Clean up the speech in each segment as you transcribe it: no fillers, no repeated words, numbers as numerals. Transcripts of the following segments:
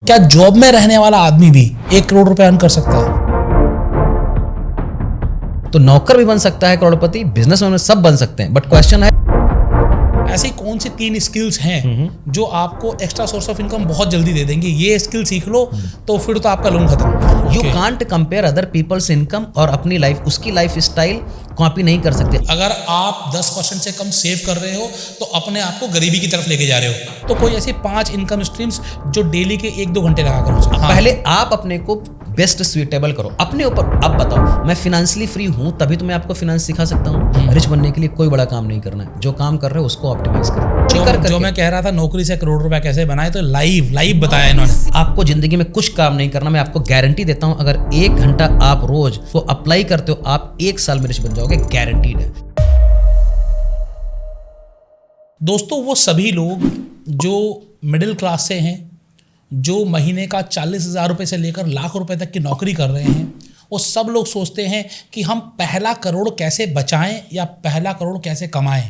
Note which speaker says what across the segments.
Speaker 1: क्या जॉब में रहने वाला आदमी भी 1 करोड़ रुपए अर्न कर सकता है?
Speaker 2: तो नौकर भी बन सकता है करोड़पति, बिजनेसमैन सब बन सकते हैं, बट क्वेश्चन है
Speaker 1: ऐसी कौन सी 3 स्किल्स हैं जो आपको एक्स्ट्रा सोर्स ऑफ इनकम बहुत जल्दी दे देंगे? ये स्किल सीख लो तो फिर तो आपका लोन खत्म।
Speaker 2: You can't compare other people's income और अपनी लाइफ, उसकी लाइफ स्टाइल कॉपी नहीं कर सकते।
Speaker 1: अगर आप 10% से कम सेव कर रहे हो तो अपने आप को गरीबी की तरफ लेके जा रहे हो। तो कोई ऐसी 5 इनकम स्ट्रीम्स जो डेली के 1-2 घंटे लगा करो।
Speaker 2: पहले आप अपने को बेस्ट स्वीटेबल करो अपने ऊपर। अब बताओ, मैं फाइनेंशियली फ्री हूं तभी तो मैं आपको फाइनेंस सिखा सकता हूं। रिच बनने के लिए कोई बड़ा काम नहीं करना है, जो काम कर रहे हो उसको ऑप्टिमाइज करो।
Speaker 1: जो मैं कह रहा था नौकरी से करोड़ रुपए कैसे बनाए, तो लाइव बताया इन्होंने।
Speaker 2: आपको जिंदगी में कुछ काम नहीं करना, मैं आपको गारंटी देता हूं, अगर 1 घंटा आप रोज को अप्लाई करते हो, आप 1 साल में रिच बन जाओगे, गारंटीड है।
Speaker 1: दोस्तों, वो सभी लोग जो मिडिल क्लास से हैं, जो महीने का 40,000 रुपये से लेकर लाख रुपए तक की नौकरी कर रहे हैं, वो सब लोग सोचते हैं कि हम पहला करोड़ कैसे बचाएं या पहला करोड़ कैसे कमाएं।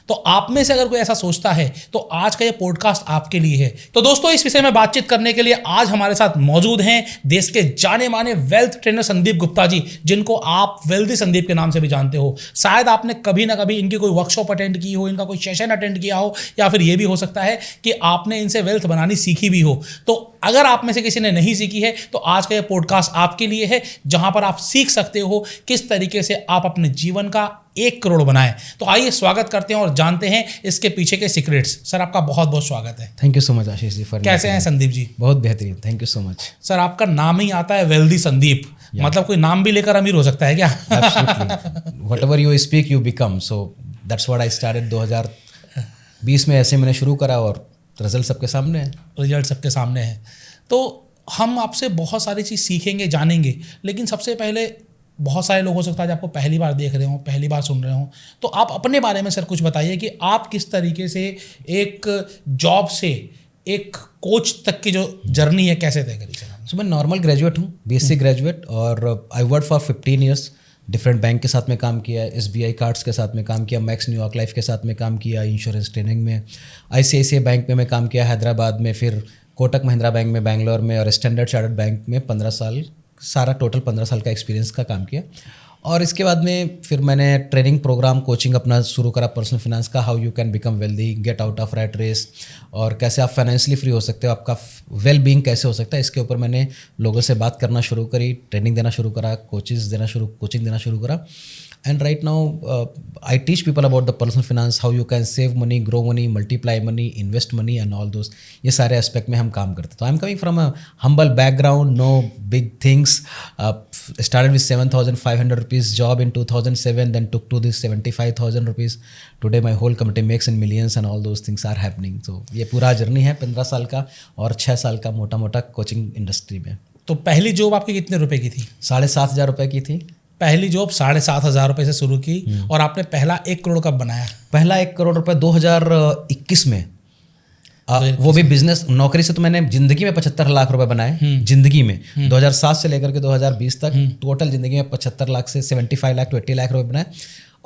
Speaker 1: तो आप में से अगर कोई ऐसा सोचता है तो आज का ये पॉडकास्ट आपके लिए है। तो दोस्तों, इस विषय में बातचीत करने के लिए आज हमारे साथ मौजूद हैं देश के जाने माने वेल्थ ट्रेनर संदीप गुप्ता जी, जिनको आप वेल्दी संदीप के नाम से भी जानते हो। शायद आपने कभी ना कभी इनकी कोई वर्कशॉप अटेंड की हो, इनका कोई सेशन अटेंड किया हो, या फिर ये भी हो सकता है कि आपने इनसे वेल्थ बनानी सीखी भी हो। तो अगर आप में से किसी ने नहीं सीखी है तो आज का ये पॉडकास्ट आपके लिए है, जहां पर आप सीख सकते हो किस तरीके से आप अपने जीवन का 1 करोड़ बनाएं। तो आइए स्वागत करते हैं और जानते हैं इसके पीछे के सीक्रेट्स। सर, आपका बहुत बहुत स्वागत है।
Speaker 2: Thank you so much Ashish ji.
Speaker 1: कैसे हैं संदीप जी?
Speaker 2: बहुत बेहतरीन, thank you so much.
Speaker 1: Sir, आपका नाम ही आता है वेल्दी संदीप, मतलब कोई नाम भी लेकर अमीर हो सकता है क्या?
Speaker 2: Whatever you speak you become, so that's what I started. 2020 में ऐसे मैंने शुरू करा और रिजल्ट सबके सामने है। तो हम आपसे बहुत सारी चीज़ सीखेंगे, जानेंगे, लेकिन सबसे पहले बहुत सारे लोग हो सकता है आपको पहली बार देख रहे हो, पहली बार सुन रहे हो, तो आप अपने बारे में सर कुछ बताइए कि आप किस तरीके से एक जॉब से एक कोच तक की जो जर्नी है कैसे तय करी सर? सो मैं नॉर्मल ग्रेजुएट हूँ, बीएससी ग्रेजुएट, और I work for 15 years. Different bank के साथ में काम किया, एसबीआई कार्ड्स के साथ में काम किया, मैक्स न्यूयॉर्क लाइफ के साथ में काम किया, इंश्योरेंस ट्रेनिंग में, आईसीआईसीआई बैंक में मैं काम किया हैदराबाद में, फिर कोटक महिंद्रा बैंक में बैंगलोर में, और स्टैंडर्ड चार्टर्ड बैंक में 15 साल, सारा टोटल 15 साल का एक्सपीरियंस का काम किया। और इसके बाद में फिर मैंने ट्रेनिंग प्रोग्राम कोचिंग अपना शुरू करा पर्सनल फाइनेंस का, how you can become wealthy, get out of rat race, और कैसे आप फाइनेंशियली फ्री हो सकते हो, आपका वेल बीइंग कैसे हो सकता है। इसके ऊपर मैंने लोगों से बात करना शुरू करी, ट्रेनिंग देना शुरू करा, कोचिंग देना शुरू करा। And right now I teach people about the personal finance, how you can save money, grow money, multiply money, invest money and all those. ये सारे एस्पेक्ट में हम काम करते हैं। तो I am coming from a humble background, no big things, started with 7,500 rupees job in 2007, then took to this 75,000 rupees. Today my whole company makes in millions and all those things are happening. So ये पूरा journey है 15 साल का और 6 साल का मोटा मोटा कोचिंग इंडस्ट्री में।
Speaker 1: तो पहली जॉब आपकी कितने रुपए की थी?
Speaker 2: 7,500 रुपये की थी।
Speaker 1: पहली जॉब 7,500 रुपये से शुरू की, और आपने पहला 1 करोड़ कब बनाया?
Speaker 2: पहला 1 करोड़ रुपये 2021 में। वो भी बिजनेस, नौकरी से तो मैंने जिंदगी में 75 लाख रुपए बनाए जिंदगी में। 2007 से लेकर के 2020 तक टोटल जिंदगी में 75 लाख से 75 लाख to 80 लाख रुपए बनाए।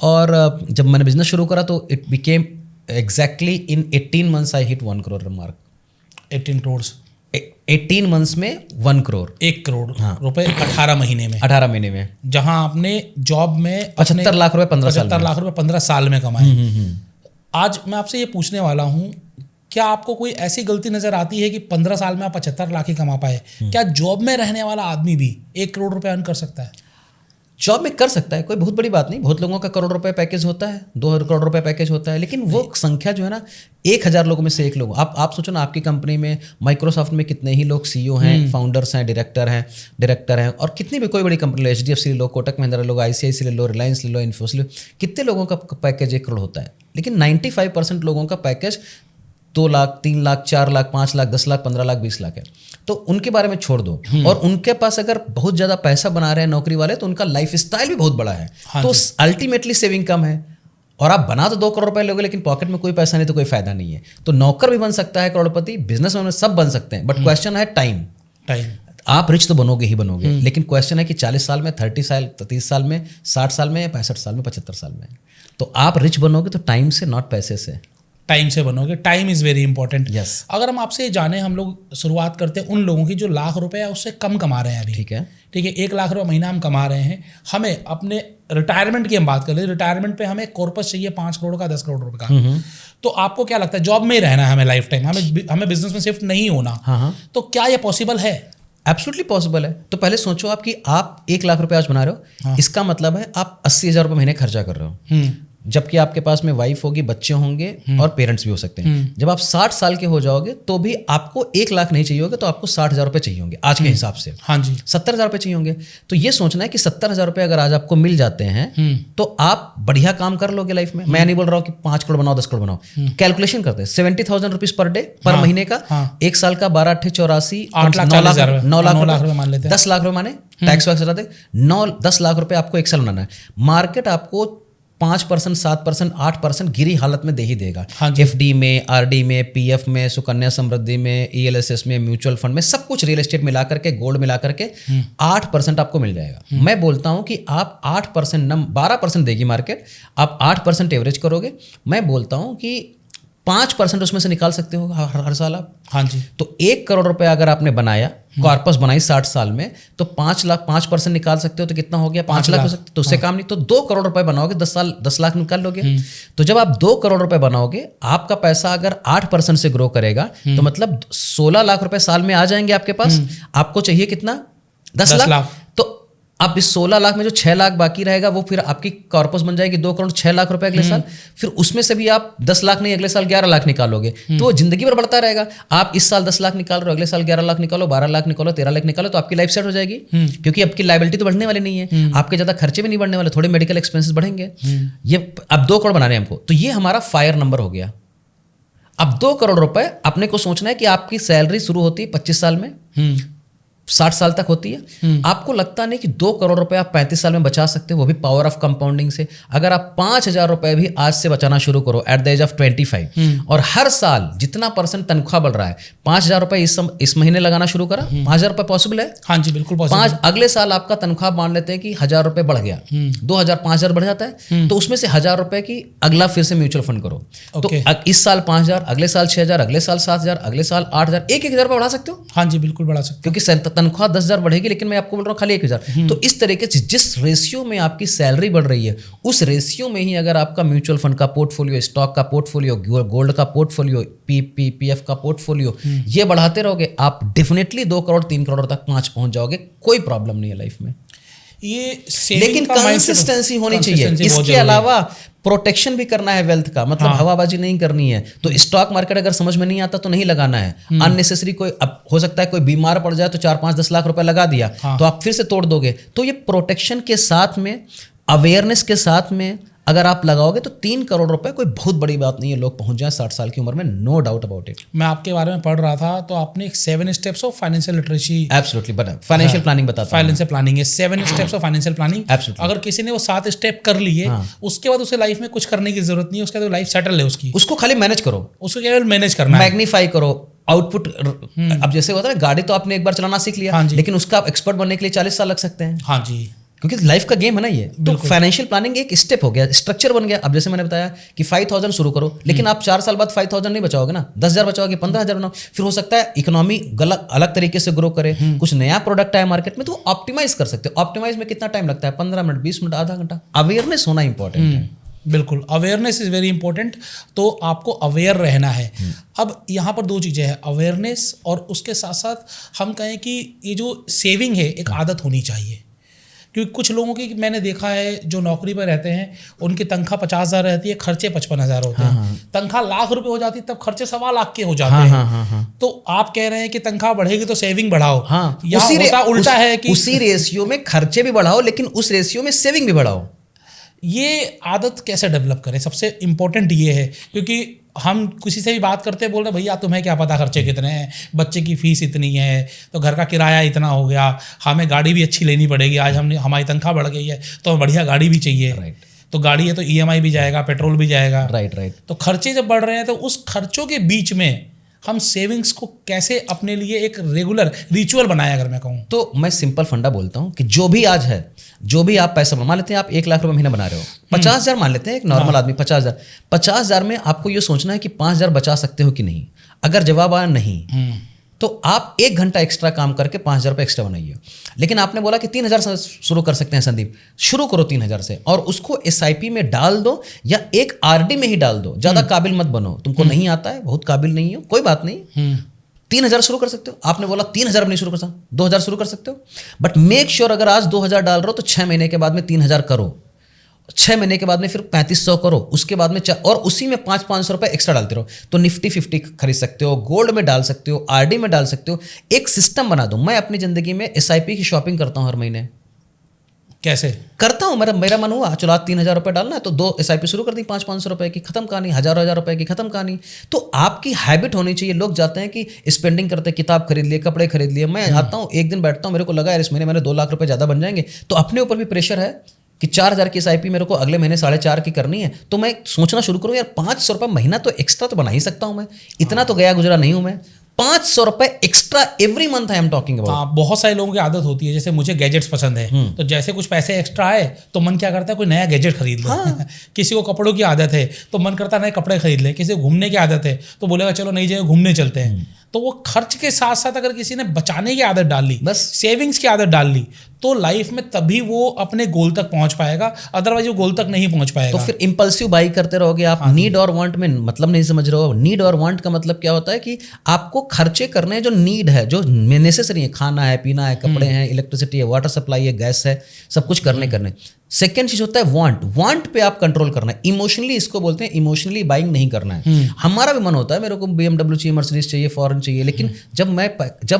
Speaker 2: और जब मैंने बिजनेस शुरू करा तो it became exactly in 18 months I hit 1 crore mark.
Speaker 1: 18 crore
Speaker 2: 18 months में 1 करोड़
Speaker 1: 1 करोड़ रुपए 18 महीने में।
Speaker 2: 18 महीने में,
Speaker 1: जहां आपने जॉब में
Speaker 2: 75 लाख रुपए 15 साल में,
Speaker 1: 75 लाख रुपए 15 साल में कमाए। आज मैं आपसे ये पूछने वाला हूँ, क्या आपको कोई ऐसी गलती नजर आती है कि 15 साल में आप 75 लाख ही कमा पाए? क्या जॉब में रहने वाला आदमी भी 1 करोड़ रुपए अर्न कर सकता है?
Speaker 2: जॉब में कर सकता है, कोई बहुत बड़ी बात नहीं। बहुत लोगों का करोड़ रुपए पैकेज होता है, 2 करोड़ रुपए पैकेज होता है, लेकिन वो संख्या जो है ना 1000 लोगों में से 1 लोग। आप सोचो ना, आपकी कंपनी में माइक्रोसॉफ्ट में कितने ही लोग सीईओ हैं, फाउंडर्स हैं, डायरेक्टर हैं, और कितनी भी कोई बड़ी कंपनी लो, एचडीएफसी ले लो, कोटक महिंद्रा ले लो, आईसीआईसी ले लो, रिलायंस ले लो, इन्फोसिस ले लो, कितने लोगों का पैकेज 1 करोड़ होता है। लेकिन 95% लोगों का पैकेज 2 लाख, 3 लाख, 4 लाख, 5 लाख, 10 लाख, 15 लाख, 20 लाख है। तो उनके बारे में छोड़ दो। और उनके पास अगर बहुत ज़्यादा पैसा बना रहे हैं नौकरी वाले, तो उनका लाइफ स्टाइल भी बहुत बड़ा है। तो अल्टीमेटली सेविंग कम है। और आप बना तो 2 करोड़ रुपए लोगे, लेकिन पॉकेट में कोई पैसा नहीं, तो कोई फायदा नहीं है। तो नौकर भी बन सकता है करोड़पति, बिजनेसमैन सब बन सकते हैं, बट क्वेश्चन है टाइम। आप रिच तो बनोगे ही बनोगे, लेकिन क्वेश्चन है कि 40 साल में, 30 साल, 30 साल में, 60 साल में, या 65 साल में, 75 साल में। तो आप रिच बनोगे तो टाइम से, नॉट पैसे से।
Speaker 1: टाइम से बनोगे। Time is very important.
Speaker 2: Yes.
Speaker 1: अगर हम आपसे जाने, हम लोग शुरुआत करते हैं उन लोगों की जो लाख रुपए या उससे कम कमा रहे हैं अभी।
Speaker 2: ठीक है।
Speaker 1: 1 लाख रुपये महीना हम कमा रहे हैं, हमें अपने रिटायरमेंट की हम बात कर रहे हैं, रिटायरमेंट पे हमें कॉर्पस चाहिए 5 करोड़ का, 10 करोड़ रुपए का। तो आपको क्या लगता है, जॉब में ही रहना है हमें लाइफ टाइम, हमें बिजनेस में शिफ्ट नहीं होना, तो क्या ये पॉसिबल है?
Speaker 2: एब्सोल्युटली पॉसिबल है। तो पहले सोचो आप कि आप 1 लाख रुपए आज बना रहे हो, इसका मतलब है आप 80,000 रुपये महीने खर्चा कर रहे हो, जबकि आपके पास में वाइफ होगी, बच्चे होंगे और पेरेंट्स भी हो सकते हैं। जब आप 60 साल के हो जाओगे तो भी आपको 1 लाख नहीं चाहिए होगा, तो आपको 60,000 रुपये चाहिए होंगे आज के हिसाब से।
Speaker 1: हाँ जी।
Speaker 2: 70,000 रुपये चाहिए होंगे। तो ये सोचना है कि 70,000 रुपये अगर आज आपको मिल जाते हैं तो आप बढ़िया काम कर लोगे लाइफ में। मैं नहीं बोल रहा हूँ कि 5 करोड़ बनाओ, 10 करोड़ बनाओ। कैलकुलेशन करते हैं 70,000 रुपीज पर डे, पर महीने का। 1 साल का 12 8 84,
Speaker 1: 8 लाख
Speaker 2: 9
Speaker 1: लाख रुपये मान लेते हैं।
Speaker 2: 10 लाख रुपये माने, टैक्स वैक्स हटाते 10 लाख रुपये आपको 1 साल बनाना है। मार्केट आपको 5%, 7%, 8% गिरी हालत में दे ही देगा। एफडी में, आरडी में, पीएफ में, सुकन्या समृद्धि में, ईएलएसएस में, म्यूचुअल फंड में, सब कुछ रियल एस्टेट मिला करके, गोल्ड मिला करके 8% आपको मिल जाएगा। मैं बोलता हूं कि आप 8%, 12% देगी मार्केट, आप 8% एवरेज करोगे। मैं बोलता हूं कि 5% उसमें से निकाल सकते हो हर साल आप।
Speaker 1: हाँ जी।
Speaker 2: तो 1 करोड़ रुपए अगर आपने बनाया, कॉर्पस बनाई 60 साल में, तो 5% निकाल सकते हो, तो कितना हो गया? 5 लाख हो सकते। तो उससे काम नहीं, तो 2 करोड़ रुपए बनाओगे, 10 साल 10 लाख निकाल लोगे। तो जब आप 2 करोड़ रुपए बनाओगे, आपका पैसा अगर 8% से ग्रो करेगा, तो मतलब 16 लाख रुपए साल में आ जाएंगे आपके पास। आपको चाहिए कितना? 10 लाख। तो अब इस 16 लाख में जो 6 लाख बाकी रहेगा, वो फिर आपकी कॉर्पस बन जाएगी 2 करोड़ 6 लाख रुपए अगले साल। फिर उसमें से भी आप 10 लाख नहीं, अगले साल 11 लाख निकालोगे, तो वो जिंदगी भर बढ़ता रहेगा। आप इस साल 10 लाख निकाल रहे हो, अगले साल 11 लाख निकालो, 12 लाख निकालो, 13 लाख निकालो, तो आपकी लाइफ सेट हो जाएगी। क्योंकि आपकी लायबिलिटी तो बढ़ने वाली नहीं है, आपके ज्यादा खर्चे भी नहीं बढ़ने वाले, थोड़े मेडिकल एक्सपेंसेस बढ़ेंगे। ये अब 2 करोड़ बनाने हैं हमको, तो ये हमारा फायर नंबर हो गया। अब 2 करोड़ रुपए अपने को सोचना है कि आपकी सैलरी शुरू होती है 25 साल में, 60 साल तक होती है। आपको लगता नहीं कि 2 करोड़ रुपए आप 35 साल में बचा सकते हो, वो भी पावर ऑफ कंपाउंडिंग से। अगर आप 5,000 रुपए भी आज से बचाना शुरू करो एट द एज ऑफ 25, और हर साल जितना % तनख्वाह बढ़ रहा है, 5,000 रुपए इस महीने लगाना शुरू करा, 5,000 रुपए पॉसिबल है?
Speaker 1: हाँ जी, बिल्कुल पॉसिबल।
Speaker 2: अगले साल आपका तनख्वाह मान लेते हैं कि 1,000 रुपए बढ़ गया, 2,000, 5,000 बढ़ जाता है, तो उसमें से 1,000 रुपए की अगला फिर से म्यूचुअल फंड करो। तो इस साल 5,000, अगले साल 6,000, अगले साल 7,000, अगले साल 8,000, 1,000 रुपए बढ़ा सकते हो।
Speaker 1: हाँ जी, बिल्कुल बढ़ा सकते हो,
Speaker 2: क्योंकि तनख्वाह 10,000 बढ़ेगी, लेकिन मैं आपको बोल रहा हूँ खाली 1,000। तो इस तरीके से जिस रेशियो में आपकी सैलरी बढ़ रही है, उस रेशियो में ही अगर आपका म्यूचुअल फंड का पोर्टफोलियो, स्टॉक का पोर्टफोलियो, गोल्ड का पोर्टफोलियो, पीएफ का पोर्टफोलियो, ये बढ़ाते रहोगे, आप डेफिनेटली 2 करोड़ 3 करोड़ तक पहुंच जाओगे। कोई प्रॉब्लम नहीं है लाइफ में।
Speaker 1: ये
Speaker 2: लेकिन कंसिस्टेंसी होनी चाहिए। इसके अलावा प्रोटेक्शन भी करना है वेल्थ का, मतलब हवाबाजी नहीं करनी है। तो स्टॉक मार्केट अगर समझ में नहीं आता तो नहीं लगाना है अननेसेसरी। कोई अब हो सकता है कोई बीमार पड़ जाए तो 4-5-10 लाख रुपए लगा दिया, तो आप फिर से तोड़ दोगे। तो ये प्रोटेक्शन के साथ में, अवेयरनेस के साथ में अगर आप लगाओगे तो 3 करोड़ रुपए कोई बहुत बड़ी बात नहीं है। लोग पहुंच जाए 60 साल की उम्र में, नो डाउट अबाउट इट।
Speaker 1: मैं आपके बारे में पढ़ रहा था, तो आपने एक 7 steps of financial literacy,
Speaker 2: absolutely बता, फाइनेंशियल प्लानिंग बताता हूं।
Speaker 1: फाइनेंशियल प्लानिंग है 7 स्टेप्स ऑफ फाइनेंशियल प्लानिंग। अगर किसी ने वो 7 स्टेप कर लिए, उसके बाद उसे लाइफ में कुछ करने की जरूरत नहीं है, उसके बाद लाइफ सेटल है उसकी।
Speaker 2: उसको खाली मैनेज करो,
Speaker 1: उसको केवल मैनेज करना है,
Speaker 2: मैग्नीफाई करो आउटपुट। अब जैसे होता है ना, गाड़ी तो आपने एक बार चलाना सीख लिया, लेकिन उसका एक्सपर्ट बनने के लिए 40 साल लग सकते हैं।
Speaker 1: हाँ जी,
Speaker 2: क्योंकि लाइफ का गेम है ना ये। तो फाइनेंशियल प्लानिंग एक स्टेप हो गया, स्ट्रक्चर बन गया। अब जैसे मैंने बताया कि 5,000 शुरू करो, लेकिन आप 4 साल बाद 5,000 नहीं बचाओगे ना, 10,000 बचाओगे, 15,000 बनाओ। फिर हो सकता है इकोनॉमी अलग तरीके से ग्रो करे, कुछ नया प्रोडक्ट आए मार्केट में, तो ऑप्टिमाइज कर सकते हो। ऑप्टिमाइज में कितना टाइम लगता है? 15 मिनट, 20 मिनट, आधा घंटा। अवेयरनेस होना इंपॉर्टेंट है।
Speaker 1: बिल्कुल, अवेयरनेस इज़ वेरी इंपॉर्टेंट। तो आपको अवेयर रहना है। अब यहाँ पर 2 चीज़ें हैं, अवेयरनेस और उसके साथ साथ हम कहें कि ये जो सेविंग है एक आदत होनी चाहिए। क्योंकि कुछ लोगों की मैंने देखा है जो नौकरी पर रहते हैं, उनकी तनख्वाह 50,000 रहती है, खर्चे 55,000 होते हैं। तनख्वाह लाख रुपए हो जाती है, तब खर्चे 1.25 लाख के हो जाते हैं। तो आप कह रहे हैं कि तनख्वाह बढ़ेगी तो सेविंग बढ़ाओ। यहाँ उल्टा है कि
Speaker 2: उसी रेशियो में खर्चे भी बढ़ाओ, लेकिन उस रेशियो में सेविंग भी बढ़ाओ।
Speaker 1: ये आदत कैसे डेवलप करें, सबसे इम्पोर्टेंट ये है। क्योंकि हम किसी से भी बात करते बोल रहे भैया तुम्हें क्या पता खर्चे कितने हैं, बच्चे की फीस इतनी है, तो घर का किराया इतना हो गया, हमें गाड़ी भी अच्छी लेनी पड़ेगी, आज हमारी तनख्वाह बढ़ गई है तो हमें बढ़िया गाड़ी भी चाहिए।
Speaker 2: राइट।
Speaker 1: तो गाड़ी है तो EMI भी जाएगा, पेट्रोल भी जाएगा।
Speaker 2: राइट।
Speaker 1: तो खर्चे जब बढ़ रहे हैं तो उस खर्चों के बीच में हम सेविंग्स को कैसे अपने लिए एक रेगुलर रिचुअल बनाए, अगर मैं कहूँ
Speaker 2: तो मैं सिंपल फंडा बोलता हूँ कि जो भी आज है, जो भी आप पैसा मान लेते हैं, आप 1 लाख रुपए महीना बना रहे हो, 50,000 मान लेते हैं, एक नॉर्मल आदमी 50,000 में आपको ये सोचना है कि 5,000 बचा सकते हो कि नहीं। अगर जवाब आया नहीं, तो आप 1 घंटा एक्स्ट्रा काम करके 5,000 रुपये एक्स्ट्रा बनाइए। लेकिन आपने बोला कि 3,000 से शुरू कर सकते हैं संदीप, शुरू करो 3,000 से और उसको SIP में डाल दो या एक RD में ही डाल दो। ज़्यादा काबिल मत बनो, तुमको नहीं आता है, बहुत काबिल नहीं हो, कोई बात नहीं, 3,000 शुरू कर सकते हो। आपने बोला 3,000 नहीं शुरू कर सकते, 2,000 शुरू कर सकते हो, बट मेक श्योर अगर आज 2,000 डाल रहे हो तो 6 महीने के बाद में 3,000 करो, 6 महीने के बाद में फिर 3,500 करो, उसके बाद में और उसी में 500 रुपए एक्स्ट्रा डालते रहो। तो निफ्टी 50 खरीद सकते हो, गोल्ड में डाल सकते हो, RD में डाल सकते हो। एक सिस्टम बना दो। मैं अपनी जिंदगी में SIP की शॉपिंग करता हूँ हर महीने।
Speaker 1: कैसे
Speaker 2: करता हूँ? मेरा मन हुआ चलो आज 3,000 रुपये डालना है तो 2 SIP शुरू कर दी, 500 रुपये की, खत्म कहानी, हज़ार रुपये की, खत्म कहानी। तो आपकी हैबिट होनी चाहिए। लोग जाते हैं कि स्पेंडिंग करते हैं, किताब खरीद लिए, कपड़े खरीद लिए। मैं आता हूँ, एक दिन बैठता हूँ, मेरे को लगा यार इस महीने मैंने 2 लाख रुपये ज़्यादा बन जाएंगे, तो अपने ऊपर भी प्रेशर है कि 4,000 की SIP मेरे को अगले महीने 4.5 की करनी है। तो मैं सोचना शुरू करूँ यार 500 रुपये महीना तो एक्स्ट्रा तो बना ही सकता हूँ मैं, इतना तो गया गुजरा नहीं हूँ मैं। 500 रुपये extra every month I am talking about.
Speaker 1: हाँ, बहुत सारे लोगों की आदत होती है, जैसे मुझे गैजेट्स पसंद है, तो जैसे कुछ पैसे एक्स्ट्रा आए तो मन क्या करता है कोई नया गैजेट खरीद लो। हाँ। किसी को कपड़ों की आदत है तो मन करता है नए कपड़े खरीद ले, किसी को घूमने की आदत है तो बोलेगा चलो नई जगह घूमने चलते हैं। तो वो खर्च के साथ साथ अगर किसी ने बचाने की आदत डाल ली, बस सेविंग्स की आदत डाल ली, तो लाइफ में तभी वो अपने गोल तक पहुंच पाएगा, अदरवाइज वो गोल तक नहीं पहुंच पाएगा।
Speaker 2: तो फिर इंपल्सिव बाई करते रहोगे आप। नीड और वांट में मतलब नहीं समझ रहे हो। नीड और वांट का मतलब क्या होता है कि आपको खर्चे करने हैं जो नीड है, जो नेसेसरी है, खाना है, पीना है, कपड़े हैं, इलेक्ट्रिसिटी है, वाटर सप्लाई है, गैस है, सब कुछ करने। सेकेंड चीज होता है वांट पे आप कंट्रोल करना है। इमोशनली इसको बोलते हैं, इमोशनली बाइंग नहीं करना है। हमारा भी मन होता है मेरे को BMW चाहिए, मर्सिडीज चाहिए, फॉरेन चाहिए, लेकिन जब मैं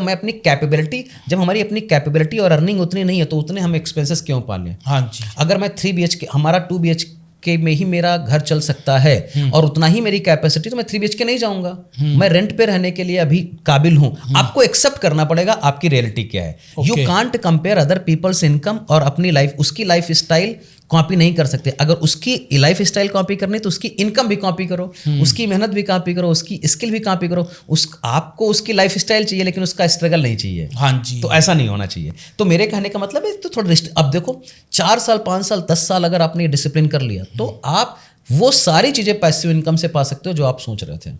Speaker 2: अपनी कैपेबिलिटी, जब हमारी अपनी कैपेबिलिटी और अर्निंग उतनी नहीं है तो उतने हम एक्सपेंसेस क्यों पालें।
Speaker 1: हाँ जी।
Speaker 2: अगर मैं 3 BHK, हमारा 2 BHK में ही मेरा घर चल सकता है और उतना ही मेरी कैपेसिटी, तो मैं 3 BHK नहीं जाऊंगा। मैं रेंट पे रहने के लिए अभी काबिल हूं। आपको एक्सेप्ट करना पड़ेगा आपकी रियलिटी क्या है। You can't compare other people's income और अपनी लाइफ, उसकी लाइफ स्टाइल कॉपी नहीं कर सकते। अगर उसकी लाइफ स्टाइल कॉपी करनी तो उसकी इनकम भी कॉपी करो, उसकी मेहनत भी कॉपी करो, उसकी स्किल भी कॉपी करो। आपको उसकी लाइफ स्टाइल चाहिए लेकिन उसका स्ट्रगल नहीं चाहिए।
Speaker 1: हाँ जी।
Speaker 2: तो ऐसा नहीं होना चाहिए। तो मेरे कहने का मतलब है तो थोड़ा अब देखो 4 साल 5 साल 10 साल अगर आपने डिसिप्लिन कर लिया तो आप वो सारी चीज़ें पैसिव इनकम से पा सकते हो जो आप सोच रहे थे।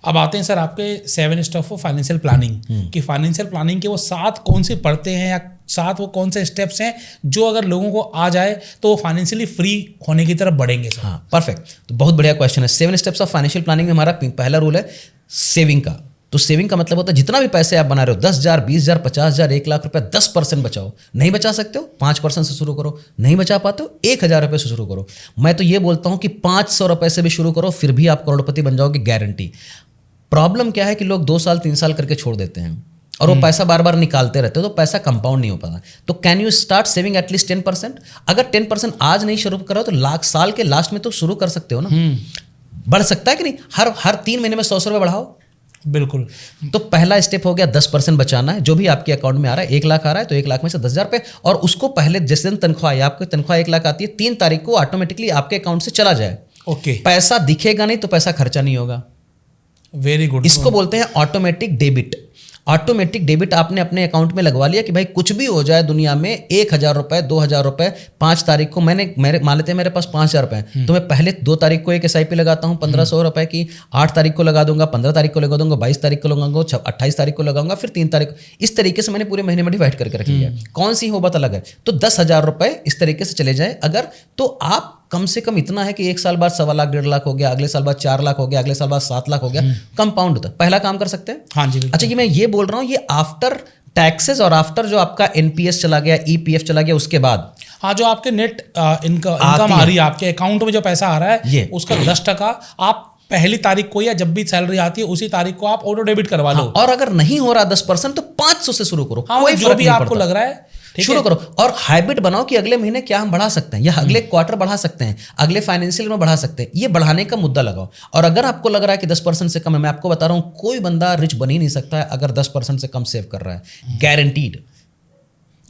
Speaker 1: अब आते हैं सर आपके 7 स्टेप ऑफ फाइनेंशियल प्लानिंग कि फाइनेंशियल प्लानिंग के वो 7 कौन सी पढ़ते हैं या 7 वो कौन से स्टेप्स हैं जो अगर लोगों को आ जाए तो वो फाइनेंशियली फ्री होने की तरफ बढ़ेंगे सर।
Speaker 2: हाँ, परफेक्ट। तो बहुत बढ़िया क्वेश्चन है। 7 स्टेप्स ऑफ फाइनेंशियल प्लानिंग में हमारा पहला रूल है सेविंग का। तो सेविंग का मतलब होता है जितना भी पैसे आप बना रहे हो, 10,000, 20,000, 50,000, 1 लाख रुपए, 10% बचाओ। नहीं बचा सकते हो 5% से शुरू करो, नहीं बचा पाते हो 1,000 रुपये से शुरू करो। मैं तो ये बोलता हूँ कि 500 रुपये से भी शुरू करो, फिर भी आप करोड़पति बन जाओगे, गारंटी। प्रॉब्लम क्या है कि लोग 2 साल 3 साल करके छोड़ देते हैं और वो पैसा बार बार निकालते रहते हो तो पैसा कंपाउंड नहीं हो पाता। तो can you start saving at least 10%? अगर 10% आज नहीं शुरू करो तो साल के लास्ट में तो शुरू कर सकते हो ना। बढ़ सकता है कि नहीं? हर 3 महीने में 100 रुपये बढ़ाओ।
Speaker 1: बिल्कुल।
Speaker 2: तो पहला स्टेप हो गया 10% बचाना है। जो भी आपके अकाउंट में आ रहा है, 1 लाख आ रहा है तो 1 लाख में से 10,000 रुपये, और उसको पहले जिस दिन तनख्वाह है, आपकी तनख्वाह 1 लाख आती है, 3 तारीख को ऑटोमेटिकली आपके अकाउंट से चला जाए।
Speaker 1: ओके।
Speaker 2: पैसा दिखेगा नहीं तो पैसा खर्चा नहीं होगा।
Speaker 1: Very good.
Speaker 2: इसको बोलते हैं ऑटोमेटिक डेबिट। ऑटोमेटिक डेबिट आपने अपने अकाउंट में लगवा लिया कि भाई कुछ भी हो जाए दुनिया में, 1,000 रुपये, 2,000 रुपये, 5 तारीख को मेरे मान लेते हैं मेरे पास 5,000 रुपये, तो मैं पहले 2 तारीख को एक SIP लगाता हूँ 1,500 रुपये की, 8 तारीख को लगा दूंगा, 15 तारीख को लगा दूंगा, 22 तारीख को लगाऊंगा, 28 तारीख को लगाऊंगा, फिर 3 तारीख। इस तरीके से मैंने पूरे महीने में डिवाइड करके रख लिया। कौन सी हो बात अलग है। तो 10,000 रुपये इस तरीके से चले जाए अगर, तो आप कम से कम इतना है कि 1 साल बाद 1.25 लाख 1.5 लाख हो गया, अगले साल बाद 4 लाख हो गया, अगले साल बाद 7 लाख हो गया, कंपाउंड होता है। पहला काम कर सकते हैं।
Speaker 1: हाँ जी।
Speaker 2: अच्छा, ये मैं ये बोल रहा हूँ ये आफ्टर टैक्सेस और आफ्टर जो आपका NPS चला गया, EPF चला गया, उसके बाद।
Speaker 1: हाँ, जो आपके नेट इनकम आ रही है, आपके अकाउंट में जो पैसा आ रहा है उसका 10% आप पहली तारीख को या जब भी सैलरी आती है उसी तारीख को आप ऑटो डेबिट करवा लो।
Speaker 2: और अगर नहीं हो रहा 10% तो 500 से शुरू करो।
Speaker 1: हाँ, जो भी आपको लग रहा है
Speaker 2: शुरू करो। और हैबिट बनाओ कि अगले महीने क्या हम बढ़ा सकते हैं या अगले क्वार्टर बढ़ा सकते हैं, अगले फाइनेंशियल में बढ़ा सकते हैं। ये बढ़ाने का मुद्दा लगाओ। और अगर आपको लग रहा है कि 10% से कम है, मैं आपको बता रहा हूं कोई बंदा रिच बन ही नहीं सकता है अगर 10% से कम सेव कर रहा है, गारंटीड।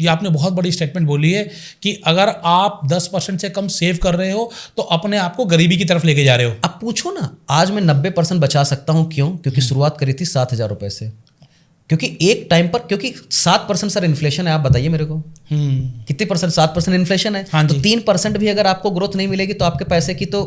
Speaker 1: ये आपने बहुत बड़ी स्टेटमेंट बोली है कि अगर आप 10% से कम सेव कर रहे हो तो अपने आप को गरीबी की तरफ लेके जा रहे हो।
Speaker 2: अब पूछो ना, आज मैं 90% बचा सकता हूँ, क्यों? क्योंकि शुरुआत करी थी 7,000 रुपए से। क्योंकि एक टाइम पर, क्योंकि 7% सर इन्फ्लेशन है, आप बताइए मेरे को कितने परसेंट? 7% इन्फ्लेशन है।
Speaker 1: हाँ
Speaker 2: तो 3% भी अगर आपको ग्रोथ नहीं मिलेगी तो आपके पैसे की तो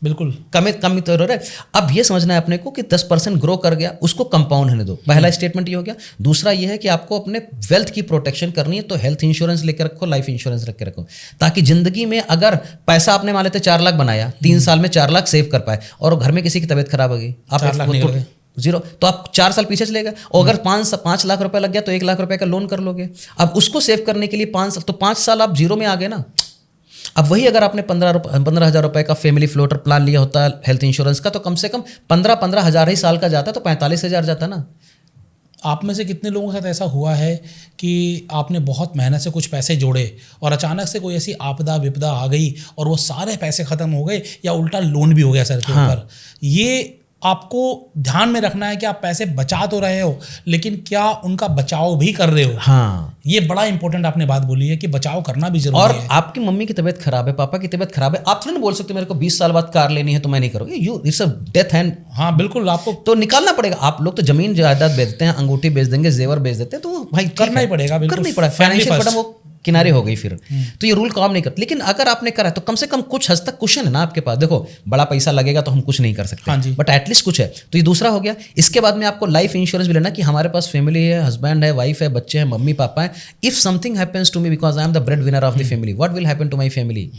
Speaker 1: बिल्कुल
Speaker 2: कमी तो रहा है। अब ये समझना है अपने को कि 10% ग्रो कर गया, उसको कंपाउंड होने दो। पहला स्टेटमेंट ये हो गया। दूसरा ये है कि आपको अपने वेल्थ की प्रोटेक्शन करनी है, तो हेल्थ इंश्योरेंस लेकर रखो, लाइफ इंश्योरेंस रख के रखो, ताकि जिंदगी में अगर पैसा आपने मान लेते 4 लाख बनाया, 3 साल में 4 लाख सेव कर पाए और घर में किसी की तबीयत खराब होगी, आप जीरो, तो आप 4 साल पीछे चले गए। और अगर 5 लाख रुपए लग गया तो 1 लाख रुपए का लोन कर लोगे। अब उसको सेव करने के लिए 5 साल, तो 5 साल आप जीरो में आ गए ना। अब वही अगर आपने 15,000 रुपए का फैमिली फ्लोटर प्लान लिया होता है हेल्थ इंश्योरेंस का, तो कम से कम 15 हज़ार ही साल का जाता है, तो 45,000 जाता ना।
Speaker 1: आप में से कितने लोगों के साथ ऐसा हुआ है कि आपने बहुत मेहनत से कुछ पैसे जोड़े और अचानक से कोई ऐसी आपदा विपदा आ गई और वो सारे पैसे ख़त्म हो गए, या उल्टा लोन भी हो गया सर के ऊपर? ये आपको ध्यान में रखना है कि आप पैसे बचा तो रहे हो, लेकिन क्या उनका बचाव भी कर रहे हो?
Speaker 2: हाँ,
Speaker 1: ये बड़ा इंपॉर्टेंट आपने बात बोली है कि बचाव करना भी जरूरी है।
Speaker 2: और आपकी मम्मी की तबीयत खराब है, पापा की तबीयत खराब है, आप तो नहीं बोल सकते मेरे को 20 साल बाद कार लेनी है तो मैं नहीं करूँगी। You it's a death hand.
Speaker 1: हाँ बिल्कुल, आपको
Speaker 2: तो निकालना पड़ेगा। आप लोग तो जमीन जायदाद बेच देते हैं, अंगूठी बेच देंगे, जेवर बेच देते हैं, तो भाई
Speaker 1: करना ही पड़ेगा,
Speaker 2: करना ही पड़ेगा। फाइनेंशियल फ्रीडम वो किनारे हो गई फिर, तो ये रूल काम नहीं करता। लेकिन अगर आपने करा तो कम से कम कुछ हद तक कुशन है ना आपके पास। देखो बड़ा पैसा लगेगा तो हम कुछ नहीं कर सकते,
Speaker 1: हाँ जी,
Speaker 2: बट एटलीस्ट कुछ है। तो ये दूसरा हो गया। इसके बाद में आपको लाइफ इंश्योरेंस भी लेना कि हमारे पास फैमिली है, हस्बैंड है, वाइफ है, बच्चे हैं, मम्मी पापा है। If something happens to me because I am the breadwinner of the family, what will happen to my family?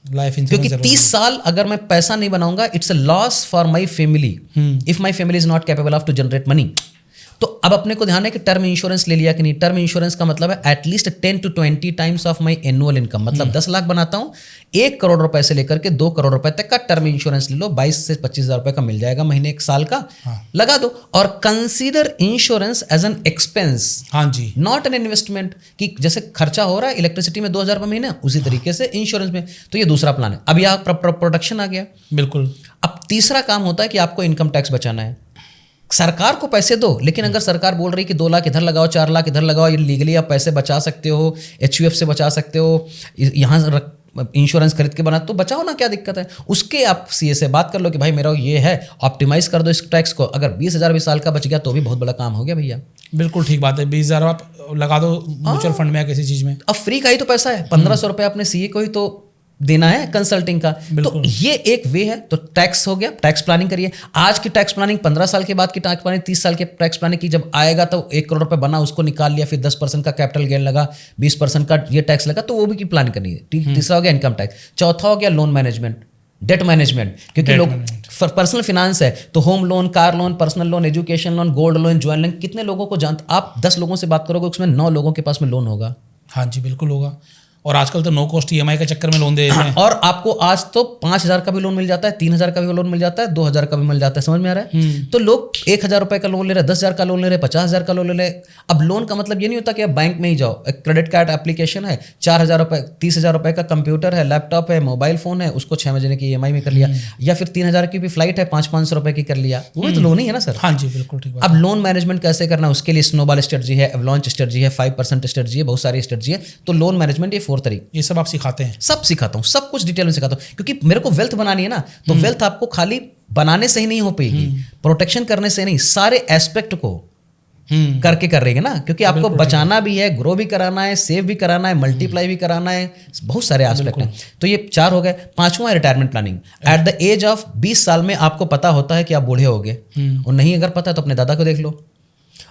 Speaker 1: Life insurance.
Speaker 2: क्योंकि 30 साल अगर मैं पैसा नहीं बनाऊंगा, it's a loss for my family if my family is not capable of to generate money. तो अब अपने को ध्यान है कि टर्म इंश्योरेंस ले लिया कि नहीं। टर्म इंश्योरेंस का मतलब है at least 10 to 20 times of my annual income. मतलब 10 लाख बनाता हूँ, 1 करोड़ रुपए से लेकर के 2 करोड़ रुपए तक का टर्म इंश्योरेंस ले लो। 22 से 25,000 रुपए का मिल जाएगा महीने, 1 साल का। लगा दो और consider insurance as an expense,
Speaker 1: हाँ जी,
Speaker 2: नॉट एन इन्वेस्टमेंट। कि जैसे खर्चा हो रहा है इलेक्ट्रिसिटी में 2,000 रुपये महीने, उसी तरीके से इंश्योरेंस में। तो ये दूसरा प्लान है। अब यहाँ प्रोटेक्शन आ गया।
Speaker 1: बिल्कुल।
Speaker 2: अब तीसरा काम होता है कि आपको इनकम टैक्स बचाना है। सरकार को पैसे दो, लेकिन अगर सरकार बोल रही कि 2 लाख इधर लगाओ, 4 लाख इधर लगाओ, ये लीगली आप पैसे बचा सकते हो, HUF से बचा सकते हो, यहाँ इंश्योरेंस खरीद के बना, तो बचाओ ना, क्या दिक्कत है? उसके आप CA से बात कर लो कि भाई मेरा ये है, ऑप्टिमाइज कर दो इस टैक्स को। अगर 20,000 भी साल का बच गया तो भी बहुत बड़ा काम हो गया भैया।
Speaker 1: बिल्कुल ठीक बात है। 20,000 आप लगा दो म्यूचुअल फंड में या किसी चीज़ में।
Speaker 2: अब फ्री का ही तो पैसा है, 1,500 रुपये अपने CA को ही तो देना है कंसल्टिंग का। तो ये एक वे है। तो टैक्स हो गया, टैक्स प्लानिंग करिए। आज की टैक्स प्लानिंग, 15 साल के बाद की टैक्स प्लानिंग, 30 साल के टैक्स प्लानिंग की जब आएगा तो 1 करोड़ रुपए बना, उसको निकाल लिया, फिर 10% का कैपिटल गेन लगा, 20% का ये टैक्स लगा, तो वो भी की प्लान करनी है। तीसरा हो गया इनकम टैक्स। चौथा हो गया लोन मैनेजमेंट, डेट मैनेजमेंट। क्योंकि लोग पर्सनल फिनांस है तो home loan, car loan, personal loan, education loan, gold loan, jewel loan, कितने लोगों को जानते? आप 10 लोगों से बात करोगे, उसमें 9 लोगों के पास में लोन होगा।
Speaker 1: हाँ जी बिल्कुल होगा। और आजकल तो नो कॉस्ट EMI के चक्कर में लोन दे देते हैं।
Speaker 2: और आपको आज तो 5,000 का भी लोन मिल जाता है, 3,000 का भी लोन मिल जाता है, 2,000 का भी मिल जाता है। समझ में आ रहा है? तो लोग 1,000 रुपए का लोन ले रहे हैं, 10,000 का लोन ले रहे हैं, 50,000 का लोन ले रहे हैं। अब लोन का मतलब ये नहीं होता कि आप बैंक में ही जाओ। एक क्रेडिट कार्ड एप्लीकेशन है, 4,000 रुपए, 30,000 रुपए का कंप्यूटर है, लैपटॉप है, मोबाइल फोन है, उसको 6 महीने की EMI में कर लिया। या फिर 3,000 की भी फ्लाइट है, 500 रुपए की कर लिया। वो भी तो लोन ही है ना सर?
Speaker 1: हाँ जी बिल्कुल ठीक बात।
Speaker 2: अब लोन मैनेजमेंट कैसे करना, उसके लिए स्नोबॉल स्ट्रेटजी है, एवलांच स्ट्रेटजी है, 5% स्ट्रेटजी है, बहुत सारी स्ट्रेटजी है। तो लोन मैनेजमेंट ये 4 तरीके,
Speaker 1: ये सब आप सिखाते हैं?
Speaker 2: सब सिखाता हूँ, सब कुछ डिटेल में सिखाता हूँ। क्योंकि मेरे को वेल्थ बनानी है ना, तो वेल्थ आपको खाली बनाने से ही नहीं हो पाएगी, प्रोटेक्शन करने से नहीं, सारे एस्पेक्ट को करके कर रही है ना। क्योंकि आपको बचाना भी है, ग्रो भी कराना है, सेव भी कराना है, मल्टीप्लाई भी कराना है, बहुत सारे एस्पेक्ट हैं। तो ये 4 हो गए। 5वां है retirement planning. At the age of 20 साल में आपको पता होता है कि आप बूढ़े हो गए, और नहीं अगर पता है तो अपने दादा को देख लो।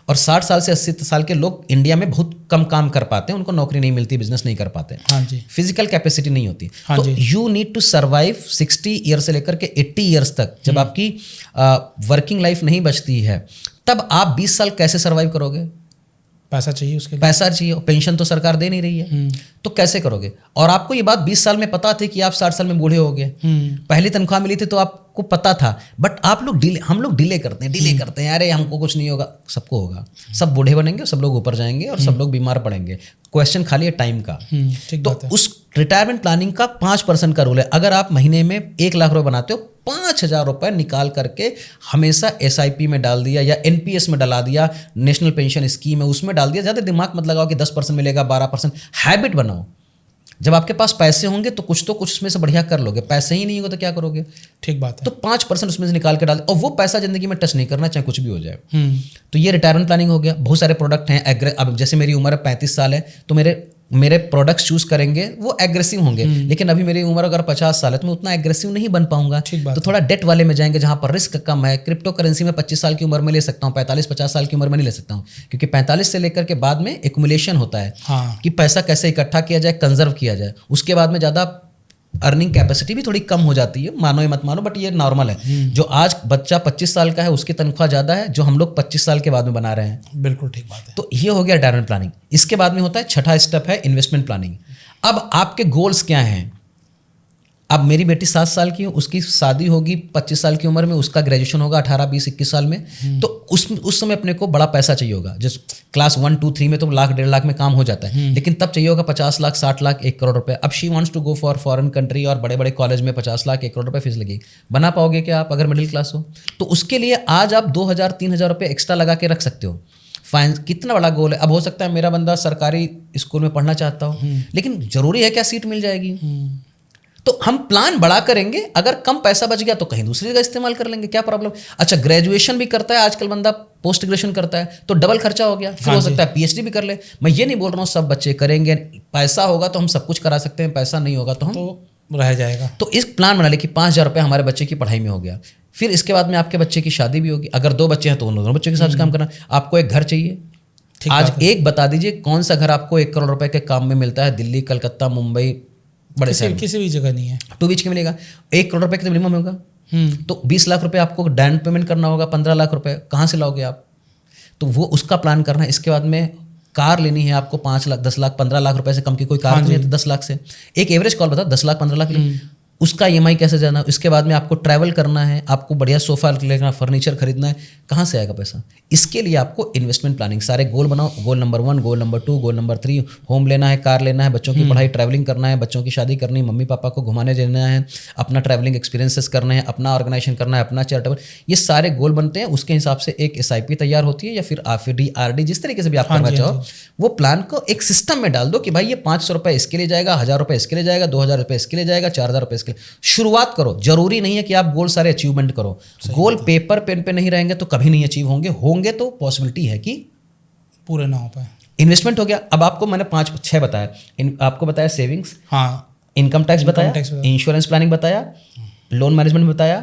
Speaker 2: और 60 साल से 80 साल के लोग इंडिया में बहुत कम काम कर पाते हैं, उनको नौकरी नहीं मिलती, बिजनेस नहीं कर पाते,
Speaker 1: हाँ जी,
Speaker 2: फिजिकल कैपेसिटी नहीं होती।
Speaker 1: हाँ
Speaker 2: तो you need to survive 60 year से लेकर के 80 ईयर्स तक। जब आपकी वर्किंग लाइफ नहीं बचती है, तब आप 20 साल कैसे सर्वाइव करोगे?
Speaker 1: पैसा चाहिए उसके लिए,
Speaker 2: पैसा चाहिए, पेंशन तो सरकार दे नहीं रही है, तो कैसे करोगे? और आपको ये बात 20 साल में पता थी कि आप 60 साल में बूढ़े हो गए, पहली तनख्वाह मिली थी तो आपको पता था, बट आप लोग हम लोग डिले करते हैं, अरे हमको कुछ नहीं होगा। सबको होगा, सब बूढ़े बनेंगे, सब लोग ऊपर जाएंगे और सब लोग बीमार पड़ेंगे। क्वेश्चन खाली है टाइम का। तो उस रिटायरमेंट प्लानिंग का 5% का रूल है। अगर आप महीने में 1 लाख रुपए बनाते हो, 5,000 रुपये निकाल करके हमेशा SIP में डाल दिया या NPS में डला दिया, नेशनल पेंशन स्कीम है उसमें डाल दिया। ज़्यादा दिमाग मत लगाओ कि 10% मिलेगा, 12%। हैबिट बनाओ। जब आपके पास पैसे होंगे तो कुछ उसमें से बढ़िया कर लोगे, पैसे ही नहीं होगा तो क्या करोगे?
Speaker 1: ठीक बात है।
Speaker 2: तो 5% उसमें से निकाल के डाल और वो पैसा जिंदगी में टच नहीं करना, चाहे कुछ भी हो जाए। तो ये रिटायरमेंट प्लानिंग हो गया। बहुत सारे प्रोडक्ट हैं। अब जैसे मेरी उम्र 35 साल है तो मेरे प्रोडक्ट्स चूज करेंगे वो एग्रेसिव होंगे, लेकिन अभी मेरी उम्र अगर 50 साल है तो मैं उतना एग्रेसिव नहीं बन पाऊंगा। तो थोड़ा डेट वाले में जाएंगे जहां पर रिस्क कम है। क्रिप्टो करेंसी में 25 साल की उम्र में ले सकता हूँ, 45-50 साल की उम्र में नहीं ले सकता हूँ, क्योंकि 45 से लेकर के बाद में एक्युमुलेशन होता है। कि पैसा कैसे इकट्ठा किया जाए, कंजर्व किया जाए। उसके बाद में ज़्यादा अर्निंग कैपेसिटी भी थोड़ी कम हो जाती है, मानो या मत मानो, बट ये नॉर्मल है। जो आज बच्चा 25 साल का है उसकी तनख्वाह ज़्यादा है जो हम लोग 25 साल के बाद में बना रहे हैं।
Speaker 1: बिल्कुल ठीक बात है।
Speaker 2: तो ये हो गया रिटायरमेंट प्लानिंग। इसके बाद में होता है छठा स्टेप है इन्वेस्टमेंट प्लानिंग। अब आपके गोल्स क्या हैं? अब मेरी बेटी 7 साल की है, उसकी शादी होगी 25 साल की उम्र में, उसका ग्रेजुएशन होगा 18, 20, 21 साल में। तो उस समय अपने को बड़ा पैसा चाहिए होगा। जिस क्लास 1, 2, 3 में तो लाख 1.5 लाख में काम हो जाता है, लेकिन तब चाहिए होगा 50 लाख, 60 लाख, 1 करोड़ रुपए। अब she wants to go for foreign country और बड़े बड़े कॉलेज में 50 लाख, 1 करोड़ रुपए फीस लगेगी। बना पाओगे क्या आप अगर मिडिल क्लास हो? तो उसके लिए आज आप 2,000, 3,000 रुपये एक्स्ट्रा लगा के रख सकते हो। फाइन, कितना बड़ा गोल है। अब हो सकता है मेरा बंदा सरकारी स्कूल में पढ़ना चाहता हो, लेकिन जरूरी है क्या सीट मिल जाएगी? तो हम प्लान बड़ा करेंगे, अगर कम पैसा बच गया तो कहीं दूसरी जगह इस्तेमाल कर लेंगे, क्या प्रॉब्लम। अच्छा, ग्रेजुएशन भी करता है आजकल बंदा, पोस्ट ग्रेजुएशन करता है तो डबल खर्चा हो गया, फिर हो सकता है PhD भी कर ले। मैं ये नहीं बोल रहा हूँ सब बच्चे करेंगे, पैसा होगा तो हम सब कुछ करा सकते हैं, पैसा नहीं होगा तो हम
Speaker 1: तो रह जाएगा।
Speaker 2: तो इस प्लान बना ले कि 5,000 रुपये हमारे बच्चे की पढ़ाई में हो गया। फिर इसके बाद में आपके बच्चे की शादी भी होगी, अगर 2 बच्चे हैं तो उन दोनों बच्चों के हिसाब से काम करना। आपको एक घर चाहिए, आज एक बता दीजिए कौन सा घर आपको 1 करोड़ रुपए के काम में मिलता है? दिल्ली, कलकत्ता, मुंबई, बड़े शहर
Speaker 1: किसी भी जगह नहीं है।
Speaker 2: 2 बीच के मिलेगा। 1 करोड़ रुपए के मिनिमम होगा। तो 20 लाख रुपए आपको डाउन पेमेंट करना होगा। 15 लाख रुपए कहाँ से लाओगे आप? तो वो उसका प्लान करना है। इसके बाद में कार लेनी है आपको 5 लाख, 10 लाख, 15 लाख रुपए से कम की कोई कार नहीं है तो 10 लाख से एक एवरेज कॉल बताओ, 10 लाख, 15 लाख उसका EMI कैसे जाना। इसके बाद में आपको ट्रैवल करना है, आपको बढ़िया सोफा लेना, फर्नीचर खरीदना है, कहाँ से आएगा पैसा? इसके लिए आपको इन्वेस्टमेंट प्लानिंग, सारे गोल बनाओ। Goal number 1, goal number 2, goal number 3, home लेना है, कार लेना है, बच्चों की पढ़ाई, ट्रैवलिंग करना है, बच्चों की शादी करनी है, मम्मी पापा को घुमाने देना है, अपना ट्रैवलिंग एक्सपीरियंसेस करना है, अपना ऑर्गेनाइजेशन करना है, अपना चैरिटेबल, ये सारे गोल बनते हैं। उसके हिसाब से एक SIP तैयार होती है या फिर FD, RD, जिस तरीके से भी आप करना चाहो, वो प्लान को एक सिस्टम में डाल दो कि भाई ये 500 रुपये इसके लिए जाएगा, 1,000 रुपये इसके लिए जाएगा, 2,000 रुपये इसके लिए जाएगा, 4,000 रुपये इसके लिए। शुरुआत करो। जरूरी नहीं है कि आप गोल सारे अचीवमेंट करो। गोल पेपर पेन पे नहीं रहेंगे तो कभी नहीं अचीव होंगे तो पॉसिबिलिटी है कि
Speaker 1: पूरे ना हो पाए।
Speaker 2: इन्वेस्टमेंट हो गया। अब आपको मैंने 5-6 बताया। आपको बताया सेविंग्स,
Speaker 1: हाँ,
Speaker 2: इनकम टैक्स बताया, इंश्योरेंस प्लानिंग बताया, लोन मैनेजमेंट बताया,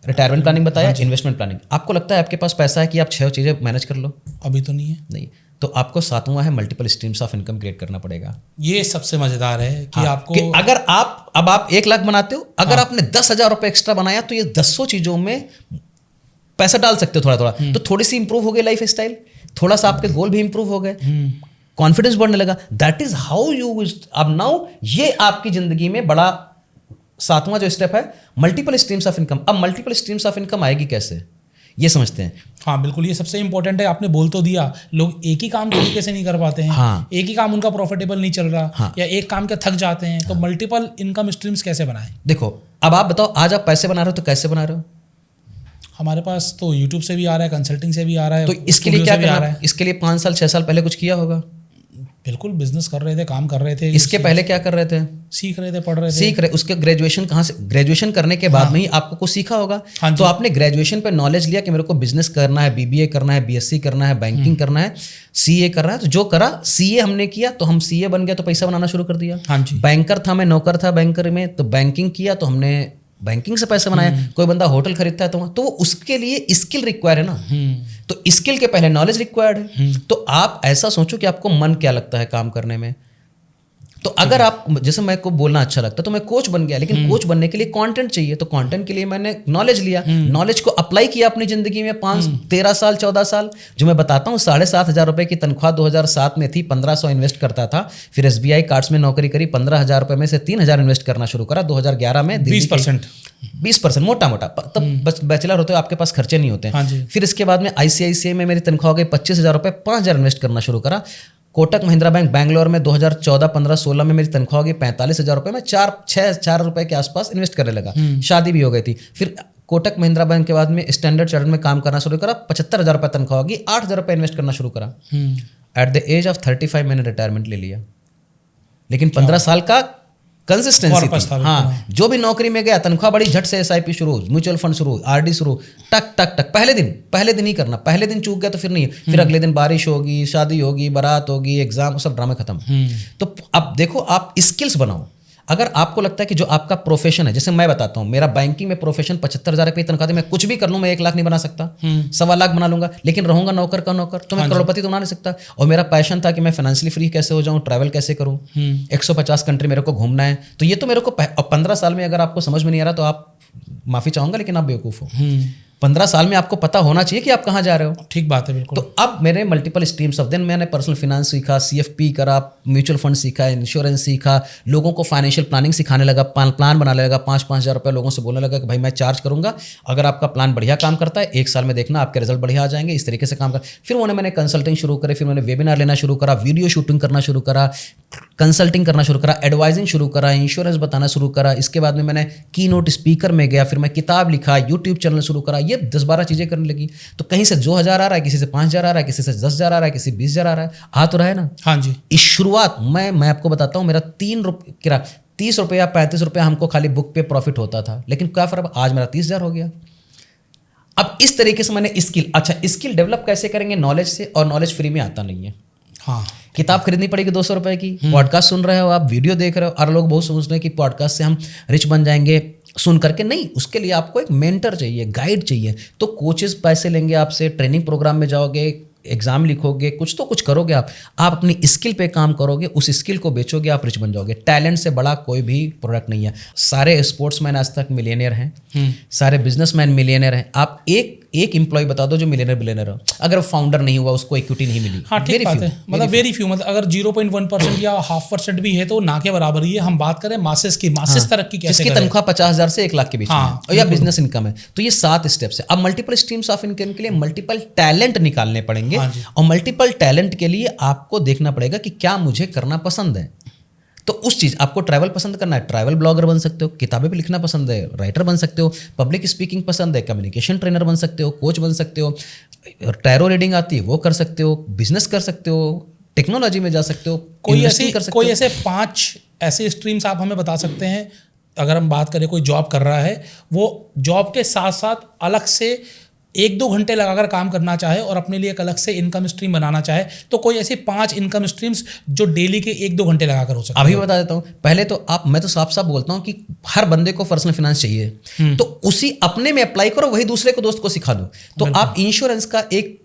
Speaker 2: रिटायरमेंट प्लानिंग बताया, इन्वेस्टमेंट प्लानिंग। आपको लगता है आपके पास पैसा है कि आप 6 चीजें मैनेज कर लो?
Speaker 1: अभी तो नहीं है।
Speaker 2: नहीं, तो आपको 7वां है multiple streams of income create करना पड़ेगा।
Speaker 1: ये सबसे मजेदार है कि आपको
Speaker 2: कि अगर आप 1 लाख बनाते हो, अगर आपने 10,000 रुपये एक्स्ट्रा बनाया तो ये 10 चीजों में पैसा डाल सकते हो थोड़ा थोड़ा। तो थोड़ी सी इंप्रूव हो गई लाइफ स्टाइल, थोड़ा सा आपके गोल भी इंप्रूव हो गए, कॉन्फिडेंस बढ़ने लगा। That is how you. अब नाउ ये आपकी जिंदगी में बड़ा 7वां जो स्टेप है मल्टीपल स्ट्रीम्स ऑफ इनकम। अब मल्टीपल स्ट्रीम्स ऑफ इनकम आएगी कैसे, ये समझते हैं।
Speaker 1: हाँ बिल्कुल, ये सबसे इंपॉर्टेंट है। आपने बोल तो दिया, लोग एक ही काम तरीके से नहीं कर पाते हैं।
Speaker 2: हाँ।
Speaker 1: एक ही काम उनका प्रॉफिटेबल नहीं चल रहा।
Speaker 2: हाँ।
Speaker 1: या एक काम के थक जाते हैं। तो मल्टीपल इनकम स्ट्रीम्स कैसे बनाएं?
Speaker 2: देखो, अब आप बताओ, आज आप पैसे बना रहे हो तो कैसे बना रहे हो?
Speaker 1: हमारे पास तो यूट्यूब से भी आ रहा है, कंसल्टिंग से भी आ रहा है।
Speaker 2: तो इसके लिए क्या करना है? इसके लिए 5 साल 6 साल पहले कुछ किया होगा?
Speaker 1: बिल्कुल, बिजनेस कर रहे थे, काम कर रहे थे।
Speaker 2: इसके पहले क्या कर रहे थे?
Speaker 1: सीख रहे थे, पढ़ रहे थे।
Speaker 2: सीख रहे। उसके ग्रेजुएशन कहाँ से? ग्रेजुएशन करने के बाद में ही आपको कुछ सीखा होगा। तो आपने ग्रेजुएशन पे नॉलेज लिया कि मेरे को बिजनेस करना है, BBA करना है, BSc करना है, बैंकिंग करना है, CA करना है। तो जो करा, CA हमने किया तो हम CA बन गया तो पैसा बनाना शुरू कर दिया।
Speaker 1: हाँ जी।
Speaker 2: बैंकर था, मैं नौकर था बैंकर में, तो बैंकिंग किया तो हमने बैंकिंग से पैसा बनाया। कोई बंदा होटल खरीदता है तो उसके लिए स्किल रिक्वायर है ना। तो स्किल के पहले नॉलेज रिक्वायर्ड है। तो आप ऐसा सोचो कि आपको मन क्या लगता है काम करने में। तो अगर आप, जैसे मेरे को बोलना अच्छा लगता है तो मैं कोच बन गया, लेकिन कोच बनने के लिए कंटेंट चाहिए। तो कंटेंट के लिए मैंने नॉलेज लिया, नॉलेज को अप्लाई किया अपनी जिंदगी में 13 साल 14 साल। जो मैं बताता हूँ, 7,500 रुपये की तनख्वाह 2007 में थी, 1,500 इन्वेस्ट करता था। फिर SBI कार्ड्स में नौकरी करी, 15,000 रुपये में से 3,000 इन्वेस्ट करना शुरू करा 2011 में। 20% मोटा मोटा, तब बैचलर होते हो, आपके पास खर्चे नहीं होते।
Speaker 1: हाँ जी।
Speaker 2: फिर इसके बाद में ICICI में मेरी तनख्वाह हो गई 25,000 रुपये, 5,000 इन्वेस्ट करना शुरू करा। कोटक महिंद्रा बैंक बैंगलोर में 2014, 15, 16 में मेरी तनख्वाह होगी 45,000 रुपये में 4 रुपये के आसपास इन्वेस्ट करने लगा। शादी भी हो गई थी। फिर कोटक महिंद्रा बैंक के बाद में स्टैंडर्ड चार्टर्ड में काम करना शुरू करा, 75,000 रुपये तनख्वाह होगी, 8,000 रुपये इन्वेस्ट करना शुरू करा। एट द एज ऑफ 35 मैंने रिटायरमेंट ले लिया, लेकिन 15 साल का कंसिस्टेंसी थी। हाँ, जो भी नौकरी में गया तनख्वाह बड़ी, झट से एसआईपी शुरू, म्यूचुअल फंड शुरू, आरडी शुरू, टक टक टक, पहले दिन ही करना। पहले दिन चूक गया तो फिर नहीं, फिर अगले दिन बारिश होगी, शादी होगी, बारात होगी, एग्जाम, सब ड्रामे खत्म। तो अब देखो, आप स्किल्स बनाओ। अगर आपको लगता है कि जो आपका प्रोफेशन है, जैसे मैं बताता हूँ, मेरा बैंकिंग में प्रोफेशन 75,000 रुपये तनख्वाह थी, मैं कुछ भी कर लूँ, मैं 1 लाख नहीं बना सकता, 1.25 लाख बना लूंगा, लेकिन रहूंगा नौकर का नौकर, तो मैं करोड़पति तो बना नहीं सकता। और मेरा पैशन था कि मैं फाइनेंशियली फ्री कैसे हो जाऊँ, ट्रैवल कैसे करूँ, 150 कंट्री मेरे को घूमना है। तो ये तो मेरे को 15 साल में अगर आपको समझ में नहीं आ रहा तो आप माफी चाहूंगा, लेकिन आप बेवकूफ़ हो। 15 साल में आपको पता होना चाहिए कि आप कहाँ जा रहे हो।
Speaker 1: ठीक बात है, बिल्कुल।
Speaker 2: तो अब मेरे मल्टीपल स्ट्रीम्स ऑफ, देन मैंने पर्सनल फाइनेंस सीखा, CFP करा, म्यूचुअल फंड सीखा, इंश्योरेंस सीखा, लोगों को फाइनेंशियल प्लानिंग सिखाने लगा, प्लान बनाने लगा, 5-5 हज़ार रुपये लोगों से बोलने लगा कि भाई मैं चार्ज करूंगा, अगर आपका प्लान बढ़िया काम करता है 1 साल में देखना आपके रिजल्ट बढ़िया आ जाएंगे, इस तरीके से काम कर। फिर मैंने कंसल्टिंग शुरू करी, फिर मैंने वेबिनार लेना शुरू करा, वीडियो शूटिंग करना शुरू करा, कंसल्टिंग करना शुरू करा, एडवाइजिंग शुरू करा, इंश्योरेंस बताना शुरू करा। इसके बाद में मैंने की नोट स्पीकर में गया, फिर मैं किताब लिखा, यूट्यूब चैनल शुरू करा, ये 10-12 चीज़ें करने लगी। तो कहीं से 2,000 आ रहा है, किसी से 5,000 आ रहा है, किसी से 10,000 आ रहा है, किसी 20,000 आ रहा है, आ तो रहा है ना।
Speaker 1: हाँ जी।
Speaker 2: इस शुरुआत मैं आपको बताता हूँ, मेरा 30 रुपया 35 रुपया हमको खाली बुक पे प्रॉफिट होता था, लेकिन क्या फर्क, आज मेरा 30,000 हो गया। अब इस तरीके से मैंने स्किल डेवलप कैसे करेंगे, नॉलेज से, और नॉलेज फ्री में आता नहीं है।
Speaker 1: हाँ,
Speaker 2: किताब खरीदनी पड़ेगी 200 रुपए की, पॉडकास्ट सुन रहे हो आप, वीडियो देख रहे हो, और लोग बहुत सोच रहे हैं कि पॉडकास्ट से हम रिच बन जाएंगे, सुन करके नहीं। उसके लिए आपको एक मेंटर चाहिए, गाइड चाहिए। तो कोचेस पैसे लेंगे आपसे, ट्रेनिंग प्रोग्राम में जाओगे, एग्जाम लिखोगे, कुछ तो कुछ करोगे। आप अपनी स्किल पे काम करोगे, उस स्किल को बेचोगे, आप रिच बन जाओगे। टैलेंट से बड़ा कोई भी प्रोडक्ट नहीं है। सारे स्पोर्ट्समैन आज तक मिलियनियर हैं, सारे बिजनेसमैन मिलियनियर हैं। आप एक एम्प्लॉय बता दो जो मिलियनर बिलियनर हो, अगर फाउंडर नहीं हुआ, उसको इक्विटी नहीं मिली।
Speaker 1: हाँ, ठीक बात है। मतलब वेरी फ्यू, मतलब अगर 0.1% या 0.5% भी है तो ना के बराबर ही है। हम बात करें मासेस की, मासेस तरक्की कैसे करें,
Speaker 2: जिसकी तनख्वाह 50,000 से 1 लाख के बीच में है, या बिजनेस इनकम है। तो ये 7 स्टेप्स है। अब मल्टीपल स्ट्रीम्स ऑफ इनकम के लिए मल्टीपल टैलेंट निकालने पड़ेंगे, और मल्टीपल टैलेंट के लिए आपको देखना पड़ेगा कि क्या मुझे करना पसंद है। तो उस चीज़, आपको ट्रैवल पसंद करना है, ट्रैवल ब्लॉगर बन सकते हो, किताबें भी लिखना पसंद है, राइटर बन सकते हो, पब्लिक स्पीकिंग पसंद है, कम्युनिकेशन ट्रेनर बन सकते हो, कोच बन सकते हो, टैरो रीडिंग आती है वो कर सकते हो, बिजनेस कर सकते हो, टेक्नोलॉजी में जा सकते हो, कोई
Speaker 1: ऐसे 5 ऐसे स्ट्रीम्स आप हमें बता सकते हैं। अगर हम बात करें कोई जॉब कर रहा है, वो जॉब के साथ साथ अलग से 1-2 घंटे लगाकर काम करना चाहे और अपने लिए एक अलग से इनकम स्ट्रीम बनाना चाहे, तो कोई ऐसी 5 इनकम स्ट्रीम्स जो डेली के 1-2 घंटे लगाकर हो सकते हैं।
Speaker 2: अभी बता देता हूँ। पहले तो मैं तो साफ साफ बोलता हूँ कि हर बंदे को पर्सनल फाइनेंस चाहिए, तो उसी अपने में अप्लाई करो, वही दूसरे को, दोस्त को सिखा दो। तो आप इंश्योरेंस का एक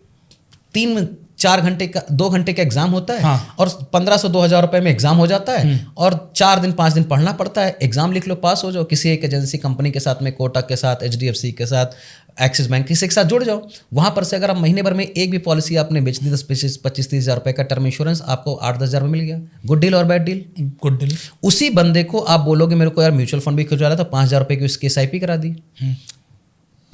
Speaker 2: 3-4 घंटे का 2 घंटे का एग्जाम होता है, और 1,500-2,000 रुपए में एग्जाम हो जाता है, और 4-5 दिन पढ़ना पड़ता है। एग्जाम लिख लो, पास हो जाओ, किसी एक एजेंसी कंपनी के साथ में, कोटक के साथ, HDFC के साथ, एक्सिस बैंक किसी के साथ जुड़ जाओ। वहाँ पर से अगर आप महीने भर में एक भी पॉलिसी आपने बेच दी, 10-25-30 हज़ार रुपये का टर्म इंश्योरेंस, आपको 8-10 हज़ार में मिल गया। गुड डील और बैड डील?
Speaker 1: Good deal.
Speaker 2: उसी बंदे को आप बोलोगे मेरे को यार म्यूचुअल फंड भी खुलवा रहा था, 5,000 रुपये की उसकी SIP करा दी।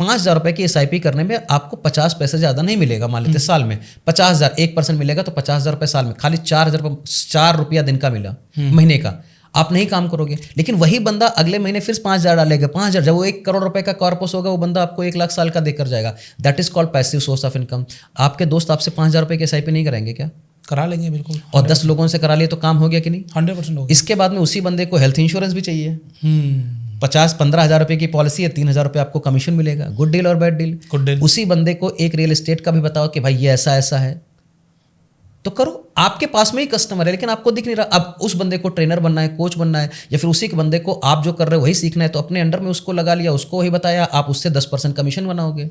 Speaker 2: 5,000 रुपये की SIP करने में आपको 50 पैसे ज़्यादा नहीं मिलेगा। मान लेते साल में 50,000, 1% मिलेगा, तो 50,000 रुपये साल में, खाली 4 रुपया दिन का मिला, महीने का। आप नहीं काम करोगे, लेकिन वही बंदा अगले महीने फिर 5,000 डालेगा, 5,000, जब वो 1 करोड़ रुपए का कॉर्पस होगा, वो बंदा आपको 1 लाख साल का देकर जाएगा। That is called passive source of income. आपके दोस्त आपसे 5,000 रुपये की SIP नहीं कराएंगे क्या?
Speaker 1: करा लेंगे, बिल्कुल।
Speaker 2: और 10 लोगों से करा लिए तो काम हो गया कि नहीं?
Speaker 1: 100% हो गया।
Speaker 2: इसके बाद में उसी बंदे को हेल्थ इंश्योरेंस भी चाहिए। 15 हज़ार रुपये की पॉलिसी है, 3,000 रुपये आपको कमीशन मिलेगा। गुड डील और बैड डील?
Speaker 1: Good deal.
Speaker 2: उसी बंदे को एक रियल एस्टेट का भी बताओ कि भाई ये ऐसा ऐसा है, तो करो। आपके पास में ही कस्टमर है, लेकिन आपको दिख नहीं रहा। अब उस बंदे को ट्रेनर बनना है, कोच बनना है, या फिर उसी के बंदे को आप जो कर रहे हो वही सीखना है, तो अपने अंडर में उसको लगा लिया, उसको वही बताया, आप उससे 10% कमीशन बनाओगे।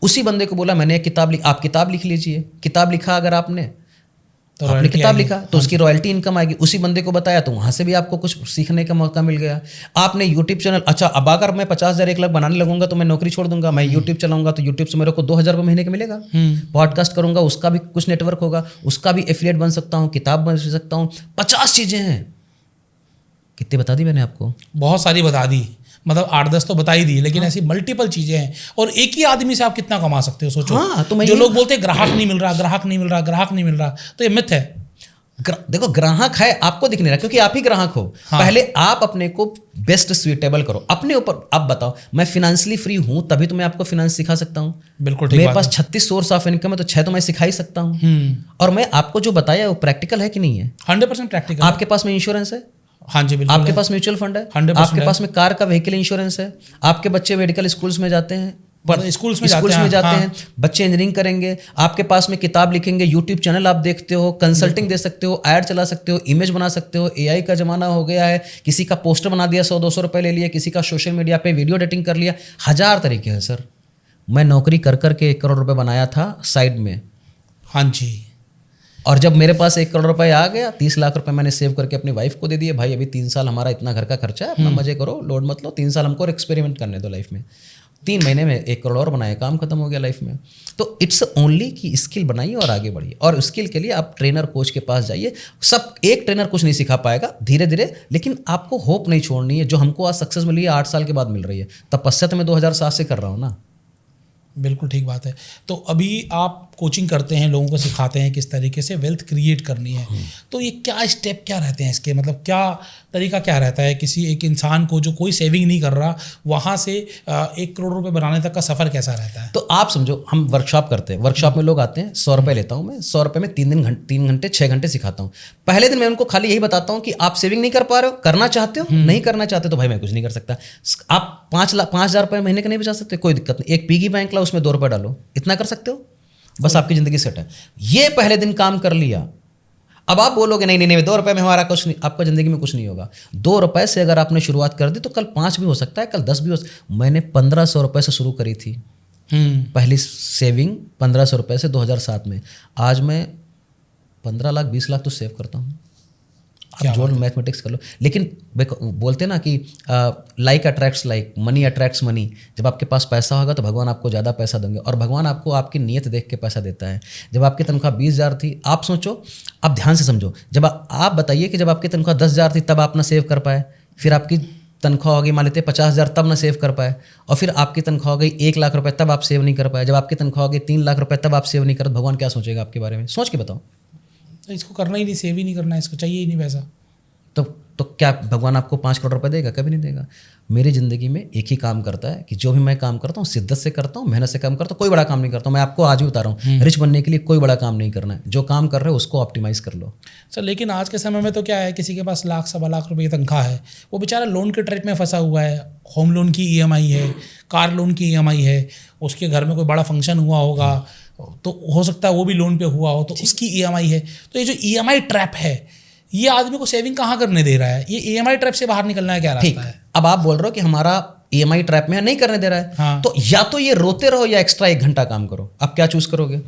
Speaker 2: उसी बंदे को बोला मैंने एक किताब आप किताब लिख लीजिए। किताब लिखा अगर आपने, तो आपने किताब लिखा तो उसकी रॉयल्टी इनकम आएगी। उसी बंदे को बताया तो वहाँ से भी आपको कुछ सीखने का मौका मिल गया। आपने यूट्यूब चैनल, अच्छा अब अगर मैं 50,000 1 लाख बनाने लगूंगा तो मैं नौकरी छोड़ दूंगा, मैं यूट्यूब चलाऊंगा तो यूट्यूब से मेरे को 2,000 रुपये महीने का मिलेगा। पॉडकास्ट करूंगा, उसका भी कुछ नेटवर्क होगा, उसका भी एफिलिएट बन सकता हूँ, किताब बन सकता हूँ। 50 चीज़ें हैं। कितनी बता दी मैंने आपको?
Speaker 1: बहुत सारी बता दी। मतलब 8-10 तो बता ही दी, लेकिन ऐसी मल्टीपल चीजें हैं और एक ही आदमी से आप कितना कमा सकते हो सोचो।
Speaker 2: हाँ, तो
Speaker 1: जो लोग बोलते हैं ग्राहक नहीं मिल रहा, ग्राहक नहीं मिल रहा, ग्राहक नहीं मिल रहा, तो ये मिथ है।
Speaker 2: देखो ग्राहक है, आपको दिख नहीं रहा क्योंकि आप ही ग्राहक हो।
Speaker 1: हाँ।
Speaker 2: पहले आप अपने को बेस्ट सुइटेबल करो अपने ऊपर। अब बताओ, मैं फाइनेंशियली फ्री हूं तभी तो मैं आपको फाइनेंस सिखा सकता हूं।
Speaker 1: बिल्कुल ठीक
Speaker 2: मेरे
Speaker 1: बात
Speaker 2: पास
Speaker 1: है।
Speaker 2: 36 सोर्स ऑफ इनकम है तो 6 तो मैं सिखा ही सकता हूं। और मैं आपको जो बताया वो प्रैक्टिकल है कि नहीं है?
Speaker 1: 100% प्रैक्टिकल।
Speaker 2: आपके पास में इंश्योरेंस है,
Speaker 1: हाँ जी बिल्कुल।
Speaker 2: आपके पास म्यूचुअल फंड है,
Speaker 1: 100%
Speaker 2: आपके पास में कार का व्हीकल इंश्योरेंस है, आपके बच्चे मेडिकल स्कूल्स में जाते हैं,
Speaker 1: स्कूल्स में
Speaker 2: जाते
Speaker 1: हाँ।
Speaker 2: हैं, बच्चे इंजीनियरिंग करेंगे, आपके पास में किताब लिखेंगे, यूट्यूब चैनल आप देखते हो, कंसल्टिंग दे सकते हो, ऐड चला सकते हो, इमेज बना सकते हो। एआई का जमाना हो गया है, किसी का पोस्टर बना दिया 100-200 रुपए ले लिया, किसी का सोशल मीडिया पे वीडियो एडिटिंग कर लिया, 1000 तरीके हैं सर। मैं नौकरी कर करके 1 करोड़ रुपए बनाया था साइड में।
Speaker 1: हाँ जी।
Speaker 2: और जब मेरे पास 1 करोड़ रुपए आ गया, 30 लाख रुपए मैंने सेव करके अपनी वाइफ को दे दिए। भाई अभी 3 साल हमारा इतना घर का खर्चा है, अपना मजे करो, लोड मत लो, 3 साल हमको एक्सपेरिमेंट करने दो लाइफ में। 3 महीने में 1 करोड़ और बनाए, काम खत्म हो गया लाइफ में। तो इट्स ओनली कि स्किल बनाइए और आगे बढ़िए। और स्किल के लिए आप ट्रेनर कोच के पास जाइए। सब एक ट्रेनर कुछ नहीं सिखा पाएगा, धीरे धीरे, लेकिन आपको होप नहीं छोड़नी है। जो हमको आज सक्सेस मिली है 8 साल के बाद मिल रही है, तपस्या तो मैं 2007 से कर रहा हूँ ना।
Speaker 1: बिल्कुल ठीक बात है। तो अभी आप कोचिंग करते हैं, लोगों को सिखाते हैं किस तरीके से वेल्थ क्रिएट करनी है, तो ये क्या स्टेप क्या रहते हैं इसके, मतलब क्या तरीका क्या रहता है किसी एक इंसान को जो कोई सेविंग नहीं कर रहा, वहाँ से 1 करोड़ रुपए बनाने तक का सफ़र कैसा रहता है?
Speaker 2: तो आप समझो, हम वर्कशॉप करते हैं, वर्कशॉप में लोग आते हैं, 100 रुपये लेता हूँ मैं, 100 रुपये में 3 घंटे 6 घंटे सिखाता हूँ। पहले दिन मैं उनको खाली यही बताता हूँ कि आप सेविंग नहीं कर पा रहे हो, करना चाहते हो, नहीं करना चाहते तो भाई मैं कुछ नहीं कर सकता। आप 5,000 रुपये महीने का नहीं बचा सकते, कोई दिक्कत नहीं, एक पिगी बैंक ला, उसमें 2 रुपये डालो, इतना कर सकते हो, बस आपकी ज़िंदगी सेट है। ये पहले दिन काम कर लिया। अब आप बोलोगे नहीं नहीं नहीं 2 रुपये में हमारा कुछ नहीं, आपका ज़िंदगी में कुछ नहीं होगा। 2 रुपये से अगर आपने शुरुआत कर दी तो कल 5 भी हो सकता है, कल 10 भी हो सकता है। मैंने 1500 रुपये से शुरू करी थी पहली सेविंग, 1500 रुपये से 2007 में। आज मैं 15 लाख 20 लाख तो सेव करता हूँ। आप जोड़ मैथमेटिक्स कर लो। लेकिन बोलते हैं ना कि like attracts like, money attracts money. जब आपके पास पैसा होगा तो भगवान आपको ज़्यादा पैसा देंगे, और भगवान आपको आपकी नीयत देख के पैसा देता है। जब आपकी तनख्वाह 20,000 थी, आप सोचो, आप ध्यान से समझो, जब आप बताइए कि जब आपकी तनख्वाह 10,000 थी तब आप ना सेव कर पाए, फिर आपकी तनख्वाह हो गई मान लेते 50,000 तब ना सेव कर पाए, और फिर आपकी तनख्वाह हो गई 1 लाख रुपए तब आप सेव नहीं कर पाए, जब आपकी तनख्वाह हो गई 3 लाख रुपए तब आप सेव नहीं कर, भगवान क्या सोचेगा आपके बारे में? सोच के बताओ।
Speaker 1: तो इसको करना ही नहीं, सेव ही नहीं करना है, इसको चाहिए ही नहीं पैसा,
Speaker 2: तो क्या भगवान आपको 5 करोड़ रुपए देगा? कभी नहीं देगा। मेरी ज़िंदगी में एक ही काम करता है कि जो भी मैं काम करता हूँ शिद्दत से करता हूँ, मेहनत से काम करता हूँ, कोई बड़ा काम नहीं करता हूँ। मैं आपको आज भी बता रहा हूँ, रिच बनने के लिए कोई बड़ा काम नहीं करना है, जो काम कर रहे हो उसको ऑप्टिमाइज़ कर लो।
Speaker 1: सर लेकिन आज के समय में तो क्या है, किसी के पास 1 सवा लाख रुपए की तनख्वाह है, वो बेचारा लोन के ट्रैप में फंसा हुआ है, होम लोन की EMI है, कार लोन की EMI है, उसके घर में कोई बड़ा फंक्शन हुआ होगा तो हो सकता है वो भी लोन पे हुआ हो तो उसकी EMI है। तो ये जो EMI ट्रैप है, ये आदमी को सेविंग कहाँ करने दे रहा है? ये EMI ट्रैप से बाहर निकलना है क्या रास्ता है?
Speaker 2: अब आप बोल रहे हो कि हमारा EMI ट्रैप में नहीं करने दे रहा है,
Speaker 1: हाँ।
Speaker 2: तो या तो ये रोते रहो या एक्स्ट्रा 1 घंटा काम करो। आप क्या चूज करोगे?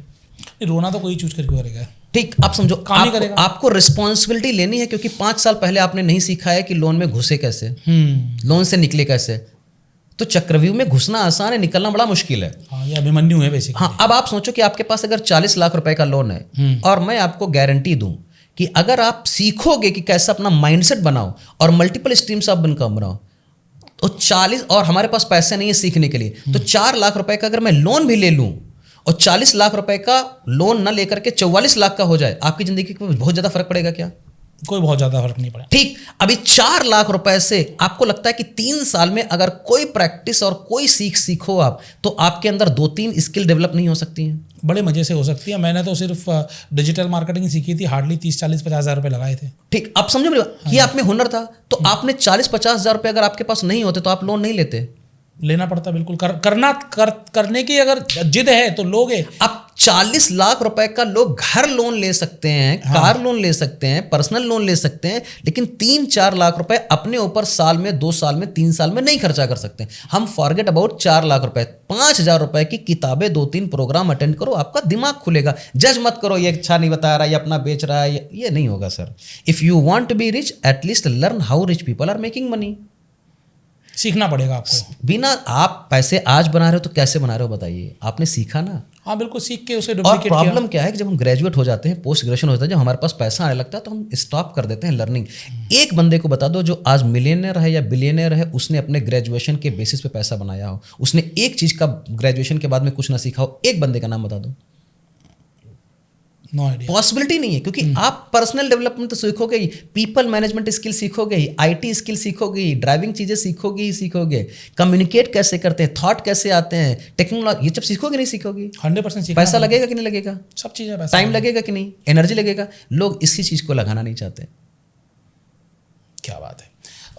Speaker 1: रोना तो कोई चूज करके करेगा।
Speaker 2: ठीक, आप समझो,
Speaker 1: काम ही करेगा।
Speaker 2: आपको रिस्पॉन्सिबिलिटी लेनी है, क्योंकि 5 साल पहले आपने नहीं सीखा है कि लोन में घुसे कैसे, लोन से निकले कैसे। तो चक्रव्यूह में घुसना आसान है, निकलना बड़ा मुश्किल है।
Speaker 1: हाँ, ये अभिमन्यु है बेसिकली।
Speaker 2: हाँ, अब आप सोचो कि आपके पास अगर 40 लाख रुपए का लोन है, और मैं आपको गारंटी दूं कि अगर आप सीखोगे कि कैसे अपना माइंडसेट बनाओ और मल्टीपल स्ट्रीम्स ऑफ इनकम बनाओ, तो 40, और हमारे पास पैसे नहीं है सीखने के लिए, तो 4 लाख रुपए का अगर मैं लोन भी ले लूं और 40 लाख रुपए का लोन ना लेकर के 44 लाख का हो जाए, आपकी जिंदगी में बहुत ज्यादा फर्क पड़ेगा क्या?
Speaker 1: कोई बहुत ज़्यादा फर्क नहीं पड़ा।
Speaker 2: ठीक, अभी 4 लाख रुपए से आपको लगता है कि 3 साल में अगर कोई प्रैक्टिस और कोई सीखो आप, तो आपके अंदर 2-3 स्किल डेवलप नहीं हो सकती हैं?
Speaker 1: बड़े मजे से हो सकती है। मैंने तो सिर्फ डिजिटल मार्केटिंग सीखी थी, हार्डली 30-40-50 हज़ार रुपये लगाए थे।
Speaker 2: ठीक, आप समझो मेरी बात, कि आप में हुनर था तो आपने 40-50 हज़ार रुपये अगर आपके पास नहीं होते तो आप लोन नहीं लेते।
Speaker 1: लेना पड़ता, बिल्कुल करने की अगर जिद है तो लोगे।
Speaker 2: अब 40 लाख रुपए का लोग घर लोन ले सकते हैं, कार लोन ले सकते हैं, पर्सनल लोन ले सकते हैं, लेकिन 3-4 लाख रुपए अपने ऊपर साल में, 2 साल में, 3 साल में नहीं खर्चा कर सकते। हम फॉरगेट अबाउट 4 लाख रुपए, 5,000 रुपए की किताबें, 2-3 प्रोग्राम अटेंड करो, आपका दिमाग खुलेगा। जज मत करो ये अच्छा नहीं बता रहा है, ये अपना बेच रहा है, ये नहीं होगा sir. If you want to be rich, at least learn how rich people are making money.
Speaker 1: सीखना पड़ेगा आपको।
Speaker 2: बिना आप पैसे आज बना रहे हो तो कैसे बना रहे हो बताइए, आपने सीखा ना।
Speaker 1: हाँ बिल्कुल, सीख के उसे
Speaker 2: और
Speaker 1: डुप्लीकेट किया।
Speaker 2: प्रॉब्लम क्या है कि जब हम ग्रेजुएट हो जाते हैं, पोस्ट ग्रेजुएशन होता है, जब हमारे पास पैसा आने लगता है तो हम स्टॉप कर देते हैं लर्निंग। एक बंदे को बता दो जो आज मिलियनेयर है या बिलियनेयर है, उसने अपने ग्रेजुएशन के बेसिस पे पैसा बनाया हो, उसने एक चीज का ग्रेजुएशन के बाद में कुछ ना सीखा हो, एक बंदे का नाम बता दो।
Speaker 1: No idea.
Speaker 2: पॉसिबिलिटी नहीं है, क्योंकि आप पर्सनल डेवलपमेंट तो सीखोगे ही, पीपल मैनेजमेंट स्किल सीखोगे ही, आईटी स्किल सीखोगे ही, ड्राइविंग चीजें सीखोगे ही सीखोगे, कम्युनिकेट कैसे करते हैं, थॉट कैसे आते हैं, टेक्नोलॉजी, ये जब सीखोगे नहीं सीखोगे।
Speaker 1: 100% सीखना
Speaker 2: पैसा लगेगा कि नहीं लगेगा,
Speaker 1: सब चीज़ें पैसा
Speaker 2: टाइम लगेगा कि नहीं, एनर्जी लगेगा। लोग इसी चीज को लगाना नहीं चाहते।
Speaker 1: क्या बात है।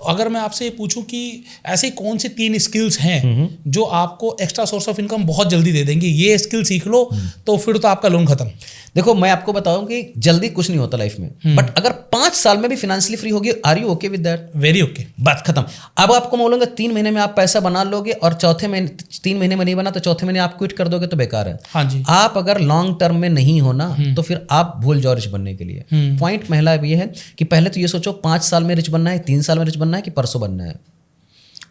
Speaker 1: अगर मैं आपसे ये पूछूं कि ऐसे कौन सी 3 स्किल्स हैं जो आपको एक्स्ट्रा सोर्स ऑफ इनकम बहुत जल्दी दे देंगे, ये स्किल सीख लो तो फिर तो आपका लोन खत्म।
Speaker 2: देखो मैं आपको बताऊं कि जल्दी कुछ नहीं होता लाइफ में, बट अगर 5 साल में भी फाइनेंशियली फ्री होगी, are you okay with that?
Speaker 1: Very okay.
Speaker 2: बात खत्म। अब आपको बोलूंगा 3 महीने में आप पैसा बना लोगे और चौथे महीने, 3 महीने में नहीं बना तो चौथे महीने आप क्विट कर दोगे तो बेकार है।
Speaker 1: हाँ जी।
Speaker 2: आप अगर लॉन्ग टर्म में नहीं हो ना तो फिर आप भूल जाओ रिच बनने के लिए। पॉइंट पहला ये है कि पहले तो ये सोचो 5 साल में रिच बनना है, 3 साल में रिच बनना है कि परसों बनना है।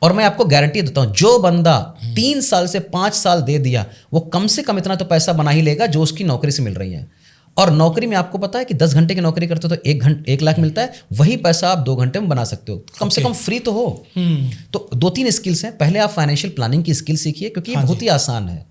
Speaker 2: और मैं आपको गारंटी देता हूं, जो बंदा 3 साल से 5 साल दे दिया वो कम से कम इतना तो पैसा बना ही लेगा जो उसकी नौकरी से मिल रही है। और नौकरी में आपको पता है कि 10 घंटे की नौकरी करते हो तो 1 लाख मिलता है, वही पैसा आप 2 घंटे में बना सकते हो, कम से कम फ्री तो हो। तो 2-3 स्किल्स हैं। पहले आप फाइनेंशियल प्लानिंग की स्किल सीखिए, क्योंकि ये बहुत ही आसान है।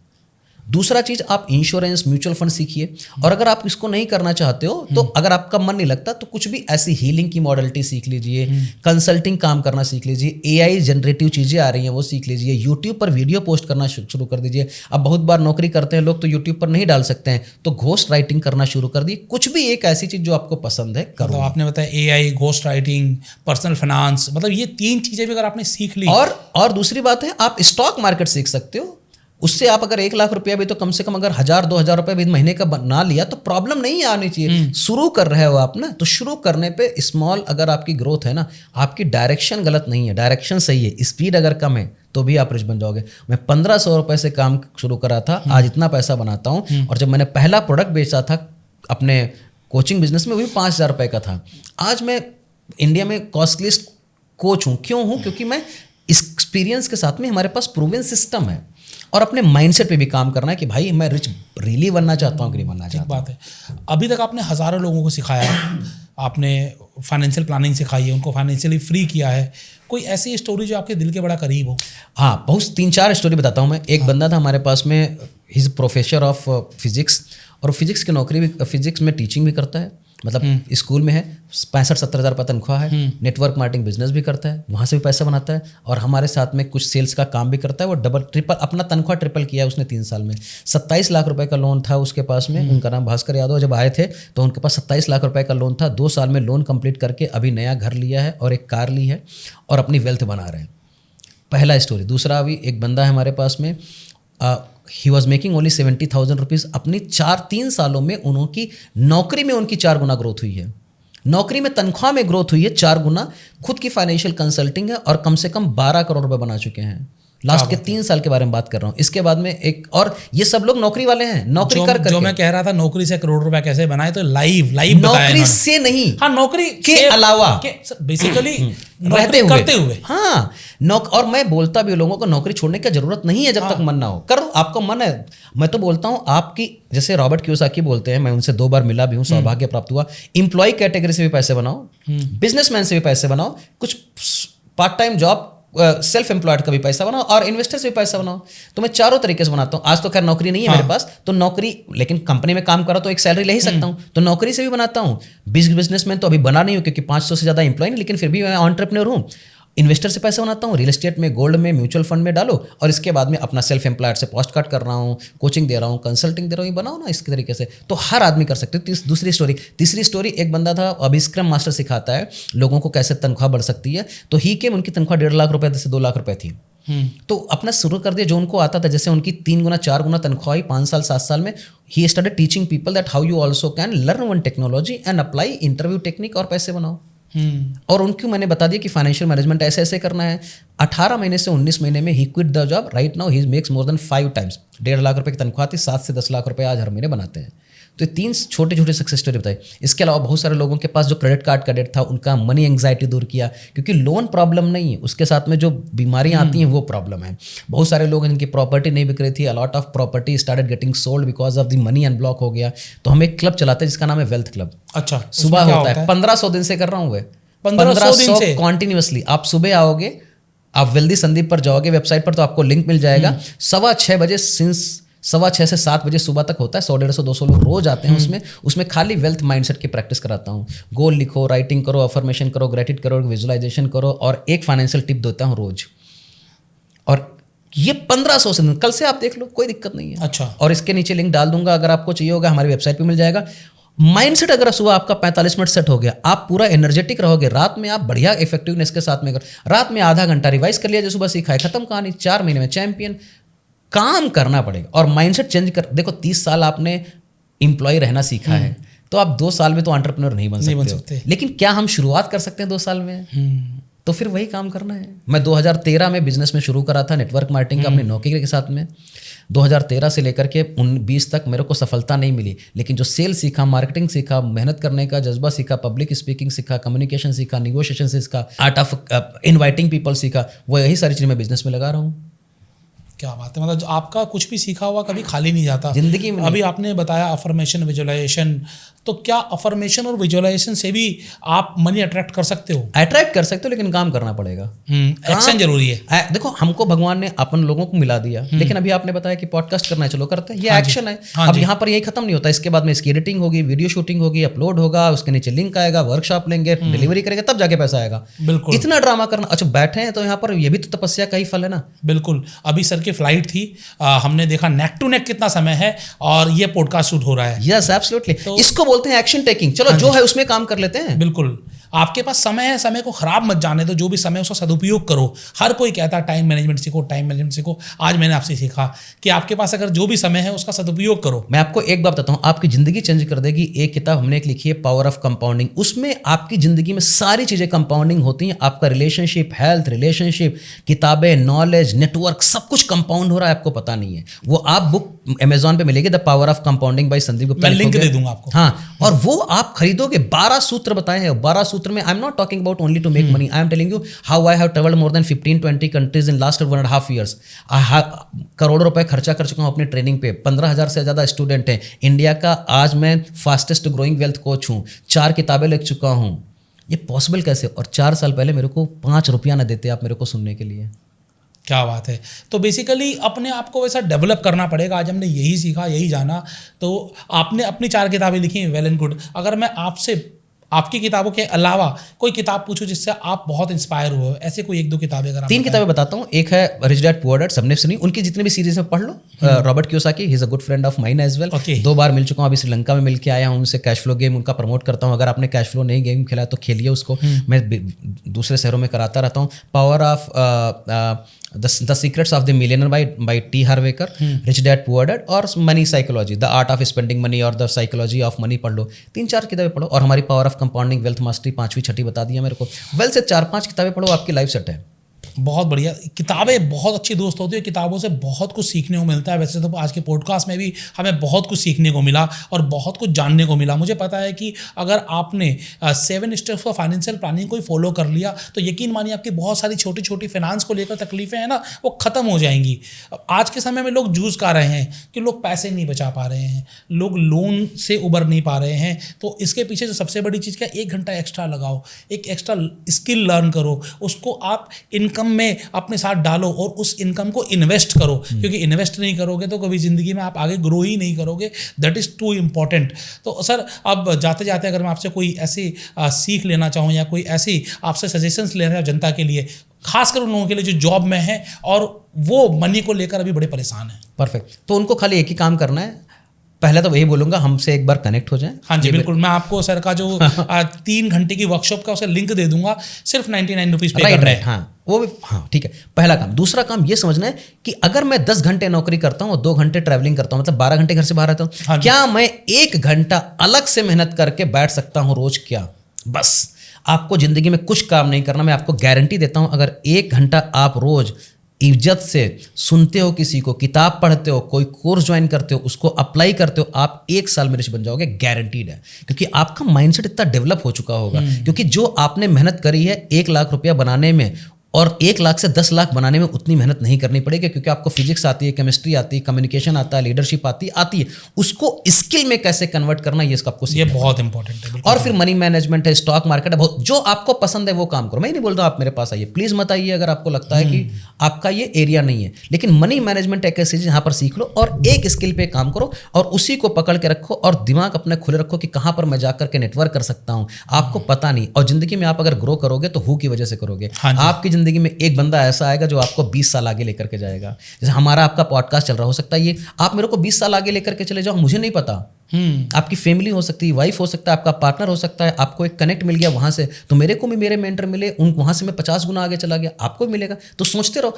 Speaker 2: दूसरा चीज, आप इंश्योरेंस, म्यूचुअल फंड सीखिए। और अगर आप इसको नहीं करना चाहते हो तो अगर आपका मन नहीं लगता तो कुछ भी ऐसी हीलिंग की मॉडलिटी सीख लीजिए, कंसल्टिंग काम करना सीख लीजिए, एआई जनरेटिव चीजें आ रही हैं वो सीख लीजिए, यूट्यूब पर वीडियो पोस्ट करना शुरू कर दीजिए। अब बहुत बार नौकरी करते हैं लोग तो यूट्यूब पर नहीं डाल सकते हैं, तो घोस्ट राइटिंग करना शुरू कर दिए। कुछ भी एक ऐसी चीज जो आपको पसंद है करो।
Speaker 1: मतलब आपने बताया AI, ghost writing, personal finance, मतलब ये 3 चीजें भी अगर आपने सीख ली।
Speaker 2: और दूसरी बात है, आप स्टॉक मार्केट सीख सकते हो। उससे आप अगर 1 लाख रुपया भी, तो कम से कम अगर 1000-2000 रुपये भी महीने का बना लिया तो प्रॉब्लम नहीं आनी चाहिए। शुरू कर रहे हो आप ना, तो शुरू करने पे स्मॉल अगर आपकी ग्रोथ है ना, आपकी डायरेक्शन गलत नहीं है, डायरेक्शन सही है, स्पीड अगर कम है तो भी आप रिच बन जाओगे। मैं 1500 रुपये से काम शुरू करा था, आज इतना पैसा बनाता हूँ। और जब मैंने पहला प्रोडक्ट बेचा था अपने कोचिंग बिजनेस में, वो भी 5000 रुपये का था। आज मैं इंडिया में कॉस्टलीस्ट कोच हूँ। क्यों हूँ? क्योंकि मैं एक्सपीरियंस के साथ में, हमारे पास प्रूवन सिस्टम है। और अपने माइंडसेट पे भी काम करना है कि भाई मैं रिच रियली बनना चाहता हूँ कि नहीं बनना चाहता।
Speaker 1: बात है, अभी तक आपने हज़ारों लोगों को सिखाया है, आपने फाइनेंशियल प्लानिंग सिखाई है, उनको फाइनेंशियली फ्री किया है। कोई ऐसी स्टोरी जो आपके दिल के बड़ा करीब हो?
Speaker 2: हाँ, बहुत 3-4 स्टोरी बताता हूँ मैं। एक बंदा था हमारे पास में, he is professor of physics, और फिजिक्स की नौकरी भी, फिजिक्स में टीचिंग भी करता है, मतलब स्कूल में है। 65-70 हज़ार रुपये तनख्वाह है। नेटवर्क मार्केटिंग बिजनेस भी करता है, वहाँ से भी पैसा बनाता है। और हमारे साथ में कुछ सेल्स का काम भी करता है। वो डबल ट्रिपल अपना तनख्वाह ट्रिपल किया है उसने 3 साल में। 27 लाख रुपए का लोन था उसके पास में। उनका नाम भास्कर यादव। जब आए थे तो उनके पास 27 लाख रुपए का लोन था। 2 साल में लोन कंप्लीट करके अभी नया घर लिया है और एक कार ली है और अपनी वेल्थ बना रहे हैं। पहला स्टोरी। दूसरा, अभी एक बंदा है हमारे पास में, he was making only 70,000 rupees. अपनी 3 सालों में उनकी नौकरी में उनकी 4 गुना ग्रोथ हुई है। नौकरी में तनख्वाह में ग्रोथ हुई है 4 गुना। खुद की फाइनेंशियल कंसल्टिंग है और कम से कम 12 करोड़ रुपए बना चुके हैं। लास्ट के 3 साल के बारे में बात कर रहा हूँ। इसके बाद में एक और, ये सब लोग नौकरी वाले हैं, नौकरी कर करके।
Speaker 1: जो मैं कह रहा था नौकरी से करोड़ रुपए कैसे बनाए, तो लाइव
Speaker 2: नौकरी से नहीं,
Speaker 1: हाँ नौकरी
Speaker 2: के अलावा
Speaker 1: बेसिकली
Speaker 2: रहते हुए,
Speaker 1: करते हुए।
Speaker 2: हाँ और मैं बोलता भी लोगों को नौकरी छोड़ने की जरूरत नहीं है जब तक मन ना हो। करो, आपको मन है। मैं तो बोलता हूँ आपकी, जैसे रॉबर्ट कियोसाकी बोलते हैं, मैं उनसे 2 बार मिला भी हूँ, सौभाग्य प्राप्त हुआ। एम्प्लॉय कैटेगरी से भी पैसे बनाओ, बिजनेसमैन से भी पैसे बनाओ, कुछ part time job, self employed का भी पैसा बनाओ और इन्वेस्टर से भी पैसा बनाओ। तो मैं चारों तरीके से बनाता हूँ। आज तो खैर नौकरी नहीं है मेरे पास, तो नौकरी, लेकिन कंपनी में काम करा तो एक सैलरी ले ही सकता हूँ, तो नौकरी से भी बनाता हूँ। बिजनेसमैन तो अभी बना नहीं हूँ क्योंकि 500 से ज़्यादा एम्प्लॉय नहीं, लेकिन फिर भी मैं एंटरप्रेन्योर हूँ। इन्वेस्टर से पैसा बनाता हूँ, रियल एस्टेट में, गोल्ड में, म्यूचुअल फंड में डालो, और इसके बाद में अपना सेल्फ एम्प्लॉयड से पोस्ट कार्ड कर रहा हूँ, कोचिंग दे रहा हूँ, कंसल्टिंग दे रहा हूँ। ये बनाओ ना इसके तरीके से, तो हर आदमी कर सकते हो। दूसरी स्टोरी। तीसरी स्टोरी, एक बंदा था, अभी स्क्रम मास्टर सिखाता है लोगों को कैसे तनख्वाह बढ़ सकती है। तो ही के उनकी तनख्वाह 1.5 लाख रुपए से 2 लाख रुपए थी। तो अपना शुरू कर दिया जो उनको आता था। जैसे उनकी 3 गुना 4 गुना तनख्वाह हुई 5 साल 7 साल में। He started teaching people that how you also can learn one technology and apply interview technique और पैसे बनाओ। और उनको मैंने बता दिया कि फाइनेंशियल मैनेजमेंट ऐसे ऐसे करना है। 18 महीने से 19 महीने में ही quit the job. Right now he makes more than 5 times. 1.5 lakh रुपए की तनख्वाह थी, 7 से 10 लाख रुपए आज हर महीने बनाते हैं। तो ये 3 छोटे छोटे सक्सेस स्टोरी बताई। इसके अलावा बहुत सारे लोगों के पास जो क्रेडिट कार्ड का डेट था उनका मनी एंग्जाइटी दूर किया, क्योंकि लोन प्रॉब्लम नहीं है, उसके साथ में जो बीमारियां आती हैं वो प्रॉब्लम है। बहुत सारे लोग जिनकी प्रॉपर्टी नहीं बिक रही थी, a lot of property started getting sold because of the money unblock हो गया। तो हम एक क्लब चलाते हैं जिसका नाम है वेल्थ क्लब।
Speaker 1: अच्छा,
Speaker 2: सुबह होता है, 1500 दिन से कर रहा हूँ, 1500 कॉन्टिन्यूसली। आप सुबह आओगे, आप वेल्दी संदीप पर जाओगे वेबसाइट पर, तो आपको लिंक मिल जाएगा। 6:15 बजे सिंस 6:15 से 7 बजे सुबह तक होता है। 100, 150, 200 लोग रोज आते हैं। उसमें खाली वेल्थ माइंडसेट की प्रैक्टिस कराता हूँ। गोल लिखो, राइटिंग करो, अफर्मेशन करो, ग्रेटिट्यूड करो, विजुअलाइजेशन करो, और एक फाइनेंशियल टिप देता हूँ रोज। और ये 1500 से, कल से आप देख लो, कोई दिक्कत नहीं है।
Speaker 1: अच्छा।
Speaker 2: और इसके नीचे लिंक डाल दूंगा, अगर आपको चाहिए होगा हमारी वेबसाइट पे मिल जाएगा। माइंडसेट अगर सुबह आपका 45 मिनट सेट हो गया, आप पूरा एनर्जेटिक रहोगे। रात में आप बढ़िया इफेक्टिवनेस के साथ में रात में आधा घंटा रिवाइज कर लिया, जो सुबह सीखा है, खत्म कहानी। 4 महीने में चैंपियन। काम करना पड़ेगा और माइंडसेट चेंज कर। देखो 30 साल आपने एम्प्लॉय रहना सीखा है, तो आप 2 साल में तो एंटरप्रेन्योर नहीं बन सकते। लेकिन क्या हम शुरुआत कर सकते हैं 2 साल में? तो फिर वही काम करना है। मैं 2013 में बिजनेस में शुरू करा था नेटवर्क मार्केटिंग का अपनी नौकरी के साथ में। 2013 से लेकर के 20 तक मेरे को सफलता नहीं मिली, लेकिन जो सेल सीखा, मार्केटिंग सीखा, मेहनत करने का जज्बा सीखा, पब्लिक स्पीकिंग सीखा, कम्युनिकेशन सीखा, निगोशिएशन सीखा, आर्ट ऑफ इनवाइटिंग पीपल सीखा, वो यही सारी चीज़ें मैं बिजनेस में लगा रहा हूँ।
Speaker 1: क्या बात है, मतलब आपका कुछ भी सीखा हुआ कभी खाली नहीं जाता
Speaker 2: जिंदगी में।
Speaker 1: अभी आपने बताया अफर्मेशन, विजुअलाइजेशन, तो क्या अफर्मेशन और विजुअलाइजेशन से भी आप मनी अट्रैक्ट कर सकते हो?
Speaker 2: अट्रैक्ट कर सकते हो, लेकिन काम करना पड़ेगा।
Speaker 1: एक्शन जरूरी है।
Speaker 2: देखो हमको भगवान ने अपन लोगों को मिला दिया, लेकिन अभी आपने बताया कि पॉडकास्ट करना है, चलो करते हैं, ये एक्शन है। अब यहाँ पर यही खत्म नहीं होता, इसके बाद में इसकी एडिटिंग होगी, वीडियो शूटिंग होगी, अपलोड होगा, उसके नीचे लिंक आएगा, वर्कशॉप लेंगे, डिलीवरी करेंगे, तब जाके पैसा आएगा।
Speaker 1: बिल्कुल।
Speaker 2: इतना ड्रामा करना। अच्छा बैठे हैं तो यहाँ पर ये भी तो तपस्या का ही फल है ना।
Speaker 1: बिल्कुल। अभी सर की फ्लाइट थी, हमने देखा नेक टू नेक कितना समय है और ये पॉडकास्ट शूट हो रहा है।
Speaker 2: Yes absolutely. इसको बोलते हैं एक्शन टेकिंग। चलो जो है उसमें काम कर लेते हैं।
Speaker 1: बिल्कुल। आपके पास समय है, समय को खराब मत जाने दो, जो भी समय उसका सदुपयोग करो। हर कोई कहता है टाइम मैनेजमेंट सीखो, टाइम मैनेजमेंट सीखो। आज मैंने आपसे सीखा कि आपके पास अगर जो भी समय है उसका सदुपयोग करो।
Speaker 2: मैं आपको एक बात बताता हूँ, आपकी जिंदगी चेंज कर देगी। एक किताब हमने एक लिखी है, पावर ऑफ कंपाउंडिंग। उसमें आपकी जिंदगी में सारी चीजें कंपाउंडिंग होती हैं। आपका रिलेशनशिप, हेल्थ, रिलेशनशिप, किताबें, नॉलेज, नेटवर्क, सब कुछ कंपाउंड हो रहा है, आपको पता नहीं है। वो आप बुक अमेजॉन पे मिलेगी, the power of compounding by Sandeep Gupta.
Speaker 1: मैं लिंक दे दूंगा आपको।
Speaker 2: हाँ, और वो आप खरीदोगे। 12 सूत्र बताए हैं। 12 सूत्र में I am not talking about only to make money. I am telling you how I have traveled more than 15-20 countries in last 1.5 years. करोड़ों रुपए खर्चा कर चुका हूँ अपनी ट्रेनिंग पे। 15,000 से ज़्यादा स्टूडेंट हैं। इंडिया का आज मैं फास्टेस्ट ग्रोइंग वेल्थ कोच हूँ। 4 किताबें लिख चुका हूँ। ये पॉसिबल कैसे? और 4 साल पहले मेरे को 5 रुपया ना देते आप मेरे को सुनने के लिए।
Speaker 1: क्या बात है। तो बेसिकली अपने आप को वैसा डेवलप करना पड़ेगा। आज हमने यही सीखा, यही जाना। तो आपने अपनी 4 किताबें लिखी, वेल एंड गुड। अगर मैं आपसे आपकी किताबों के अलावा कोई किताब पूछूं जिससे आप बहुत इंस्पायर हुए हो, ऐसे कोई 1-2 किताबें अगर
Speaker 2: 3 किताबें बताता हूँ। एक है रिच डैड पुअर डैड, सबने सुनी, उनकी जितने भी सीरीज में पढ़ लो। Robert Kiyosaki, he is a good friend of mine as well. 2 बार मिल चुका हूँ, अभी श्रीलंका में मिल के आया हूँ उनसे। कैश फ्लो गेम उनका प्रमोट करता हूँ। अगर आपने कैश फ्लो नहीं गेम खेला तो खेलिए उसको। मैं दूसरे शहरों में कराता रहता हूँ। Power of the secrets of the millionaire by T Harv Eker, rich dad poor dad, और money psychology, the art of spending money और द साइकोलॉजी ऑफ मनी पढ़ लो। 3-4 किताबें पढ़ो। और हमारी power of compounding wealth mastery 5वीं 6वीं बता दिया मेरे को। वेल से 4-5 किताबें पढ़ो, आपकी लाइफ सेट है।
Speaker 1: बहुत बढ़िया। किताबें बहुत अच्छी दोस्त होती है। किताबों से बहुत कुछ सीखने को मिलता है। वैसे तो आज के पॉडकास्ट में भी हमें बहुत कुछ सीखने को मिला और बहुत कुछ जानने को मिला। मुझे पता है कि अगर आपने 7 स्टेप्स फॉर फाइनेंशियल प्लानिंग को फॉलो कर लिया तो यकीन मानिए आपकी बहुत सारी छोटी छोटी फाइनेंस को लेकर तकलीफें हैं ना, वो ख़त्म हो जाएंगी। आज के समय में लोग जूझ कर रहे हैं कि लोग पैसे नहीं बचा पा रहे हैं, लोग लोन से उबर नहीं पा रहे हैं। तो इसके पीछे जो सबसे बड़ी चीज़ क्या, 1 घंटा एक्स्ट्रा लगाओ, एक एक्स्ट्रा स्किल लर्न करो, उसको आप इनकम में अपने साथ डालो और उस इनकम को इन्वेस्ट करो। क्योंकि इन्वेस्ट नहीं करोगे तो कभी ज़िंदगी में आप आगे ग्रो ही नहीं करोगे। That is too important. तो सर अब जाते जाते अगर मैं आपसे कोई ऐसी सीख लेना चाहूँ या कोई ऐसी आपसे सजेशंस लेना चाहूँ जनता के लिए, खासकर उन लोगों के लिए जो जॉब में है और वो मनी को लेकर अभी बड़े परेशान हैं।
Speaker 2: परफेक्ट। तो उनको खाली एक ही काम करना है। पहले तो वही बोलूंगा, हमसे एक बार कनेक्ट हो जाएं।
Speaker 1: हाँ जी बिल्कुल। मैं आपको सर का जो 3 घंटे की वर्कशॉप का उसे लिंक दे दूंगा, सिर्फ 99 रुपीज़ पे कर रहे हैं।
Speaker 2: हाँ वो भी, हाँ ठीक है। पहला काम। दूसरा काम ये समझना है कि अगर मैं 10 घंटे नौकरी करता हूँ और 2 घंटे ट्रैवलिंग करता हूँ, मतलब 12 घंटे घर से बाहर रहता हूँ,
Speaker 1: हाँ
Speaker 2: क्या मैं 1 घंटा अलग से मेहनत करके बैठ सकता हूँ रोज? क्या बस आपको जिंदगी में कुछ काम नहीं करना। मैं आपको गारंटी देता हूँ, अगर 1 घंटा आप रोज इज्जत से सुनते हो, किसी को किताब पढ़ते हो, कोई कोर्स ज्वाइन करते हो, उसको अप्लाई करते हो, आप 1 साल में ऋषि बन जाओगे, गारंटीड है। क्योंकि आपका माइंडसेट इतना डेवलप हो चुका होगा। क्योंकि जो आपने मेहनत करी है 1 लाख रुपया बनाने में, और 1 लाख से 10 लाख बनाने में उतनी मेहनत नहीं करनी पड़ेगी, क्योंकि आपको फिजिक्स आती है, केमिस्ट्री आती है, कम्युनिकेशन आता है, लीडरशिप आती है। उसको स्किल में कैसे कन्वर्ट करना, ये आपको
Speaker 1: ये बहुत इंपॉर्टेंट है।
Speaker 2: और फिर मनी मैनेजमेंट है, स्टॉक मार्केट है, बहुत जो आपको पसंद है वो काम करो। मैं नहीं बोल रहा आप मेरे पास आइए, प्लीज मत आइए अगर आपको लगता है कि आपका ये एरिया नहीं है। लेकिन मनी मैनेजमेंट एक ऐसी चीज यहाँ पर सीख लो और एक स्किल पे काम करो और उसी को पकड़ के रखो और दिमाग अपने खुले रखो कि कहाँ पर मैं जाकर के नेटवर्क कर सकता हूँ। आपको पता नहीं, और जिंदगी में आप अगर ग्रो करोगे तो हु की वजह से करोगे। आपकी जिंदगी में एक बंदा ऐसा आएगा जो आपको 20 साल आगे लेकर के जाएगा। जैसे हमारा आपका पॉडकास्ट चल रहा, हो सकता है ये आप मेरे को 20 साल आगे लेकर के चले जाओ, मुझे नहीं पता। आपकी फैमिली हो सकती है, वाइफ हो सकता है, आपका पार्टनर हो सकता है, आपको एक कनेक्ट मिल गया वहां से, तो मेरे को भी मेरे मेंटर मिले, उन वहां से मैं 50 गुना आगे चला गया, आपको भी मिलेगा। तो सोचते रहो,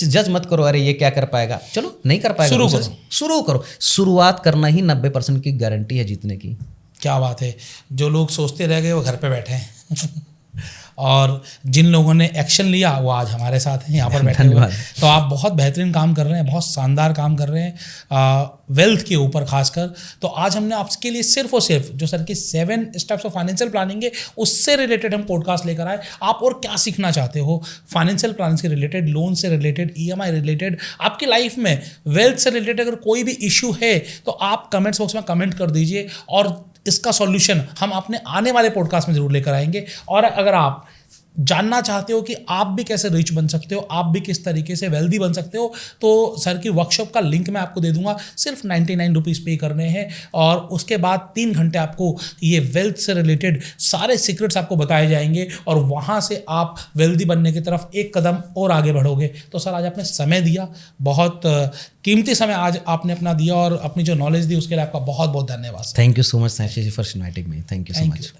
Speaker 2: जज मत करो, अरे ये क्या कर पाएगा, चलो नहीं कर पाएगा, शुरू करो। शुरुआत करना ही 90% की गारंटी है जीतने की।
Speaker 1: क्या बात है। जो लोग सोचते रह गए वो घर पे बैठे हैं और जिन लोगों ने एक्शन लिया वो आज हमारे साथ हैं, यहाँ पर बैठे हुए। तो आप बहुत बेहतरीन काम कर रहे हैं, बहुत शानदार काम कर रहे हैं वेल्थ के ऊपर खासकर। तो आज हमने आपके लिए सिर्फ और सिर्फ जो सर की 7 स्टेप्स ऑफ फाइनेंशियल प्लानिंग है उससे रिलेटेड हम पॉडकास्ट लेकर आए। आप और क्या सीखना चाहते हो फाइनेंशियल प्लान से रिलेटेड, लोन से रिलेटेड, EMI रिलेटेड, आपकी लाइफ में वेल्थ से रिलेटेड अगर कोई भी इशू है तो आप कमेंट्स बॉक्स में कमेंट कर दीजिए और इसका सॉल्यूशन हम अपने आने वाले पॉडकास्ट में जरूर लेकर आएंगे। और अगर आप जानना चाहते हो कि आप भी कैसे रिच बन सकते हो, आप भी किस तरीके से वेल्दी बन सकते हो, तो सर की वर्कशॉप का लिंक मैं आपको दे दूंगा। सिर्फ 99 रुपीज़ पे करने हैं और उसके बाद 3 घंटे आपको ये वेल्थ से रिलेटेड सारे सीक्रेट्स आपको बताए जाएंगे और वहाँ से आप वेल्दी बनने की तरफ एक कदम और आगे बढ़ोगे। तो सर आज आपने समय दिया, बहुत कीमती समय आज आपने अपना दिया और अपनी जो नॉलेज दी उसके लिए आपका बहुत बहुत धन्यवाद।
Speaker 2: Thank you so much for inviting me. Thank you so much.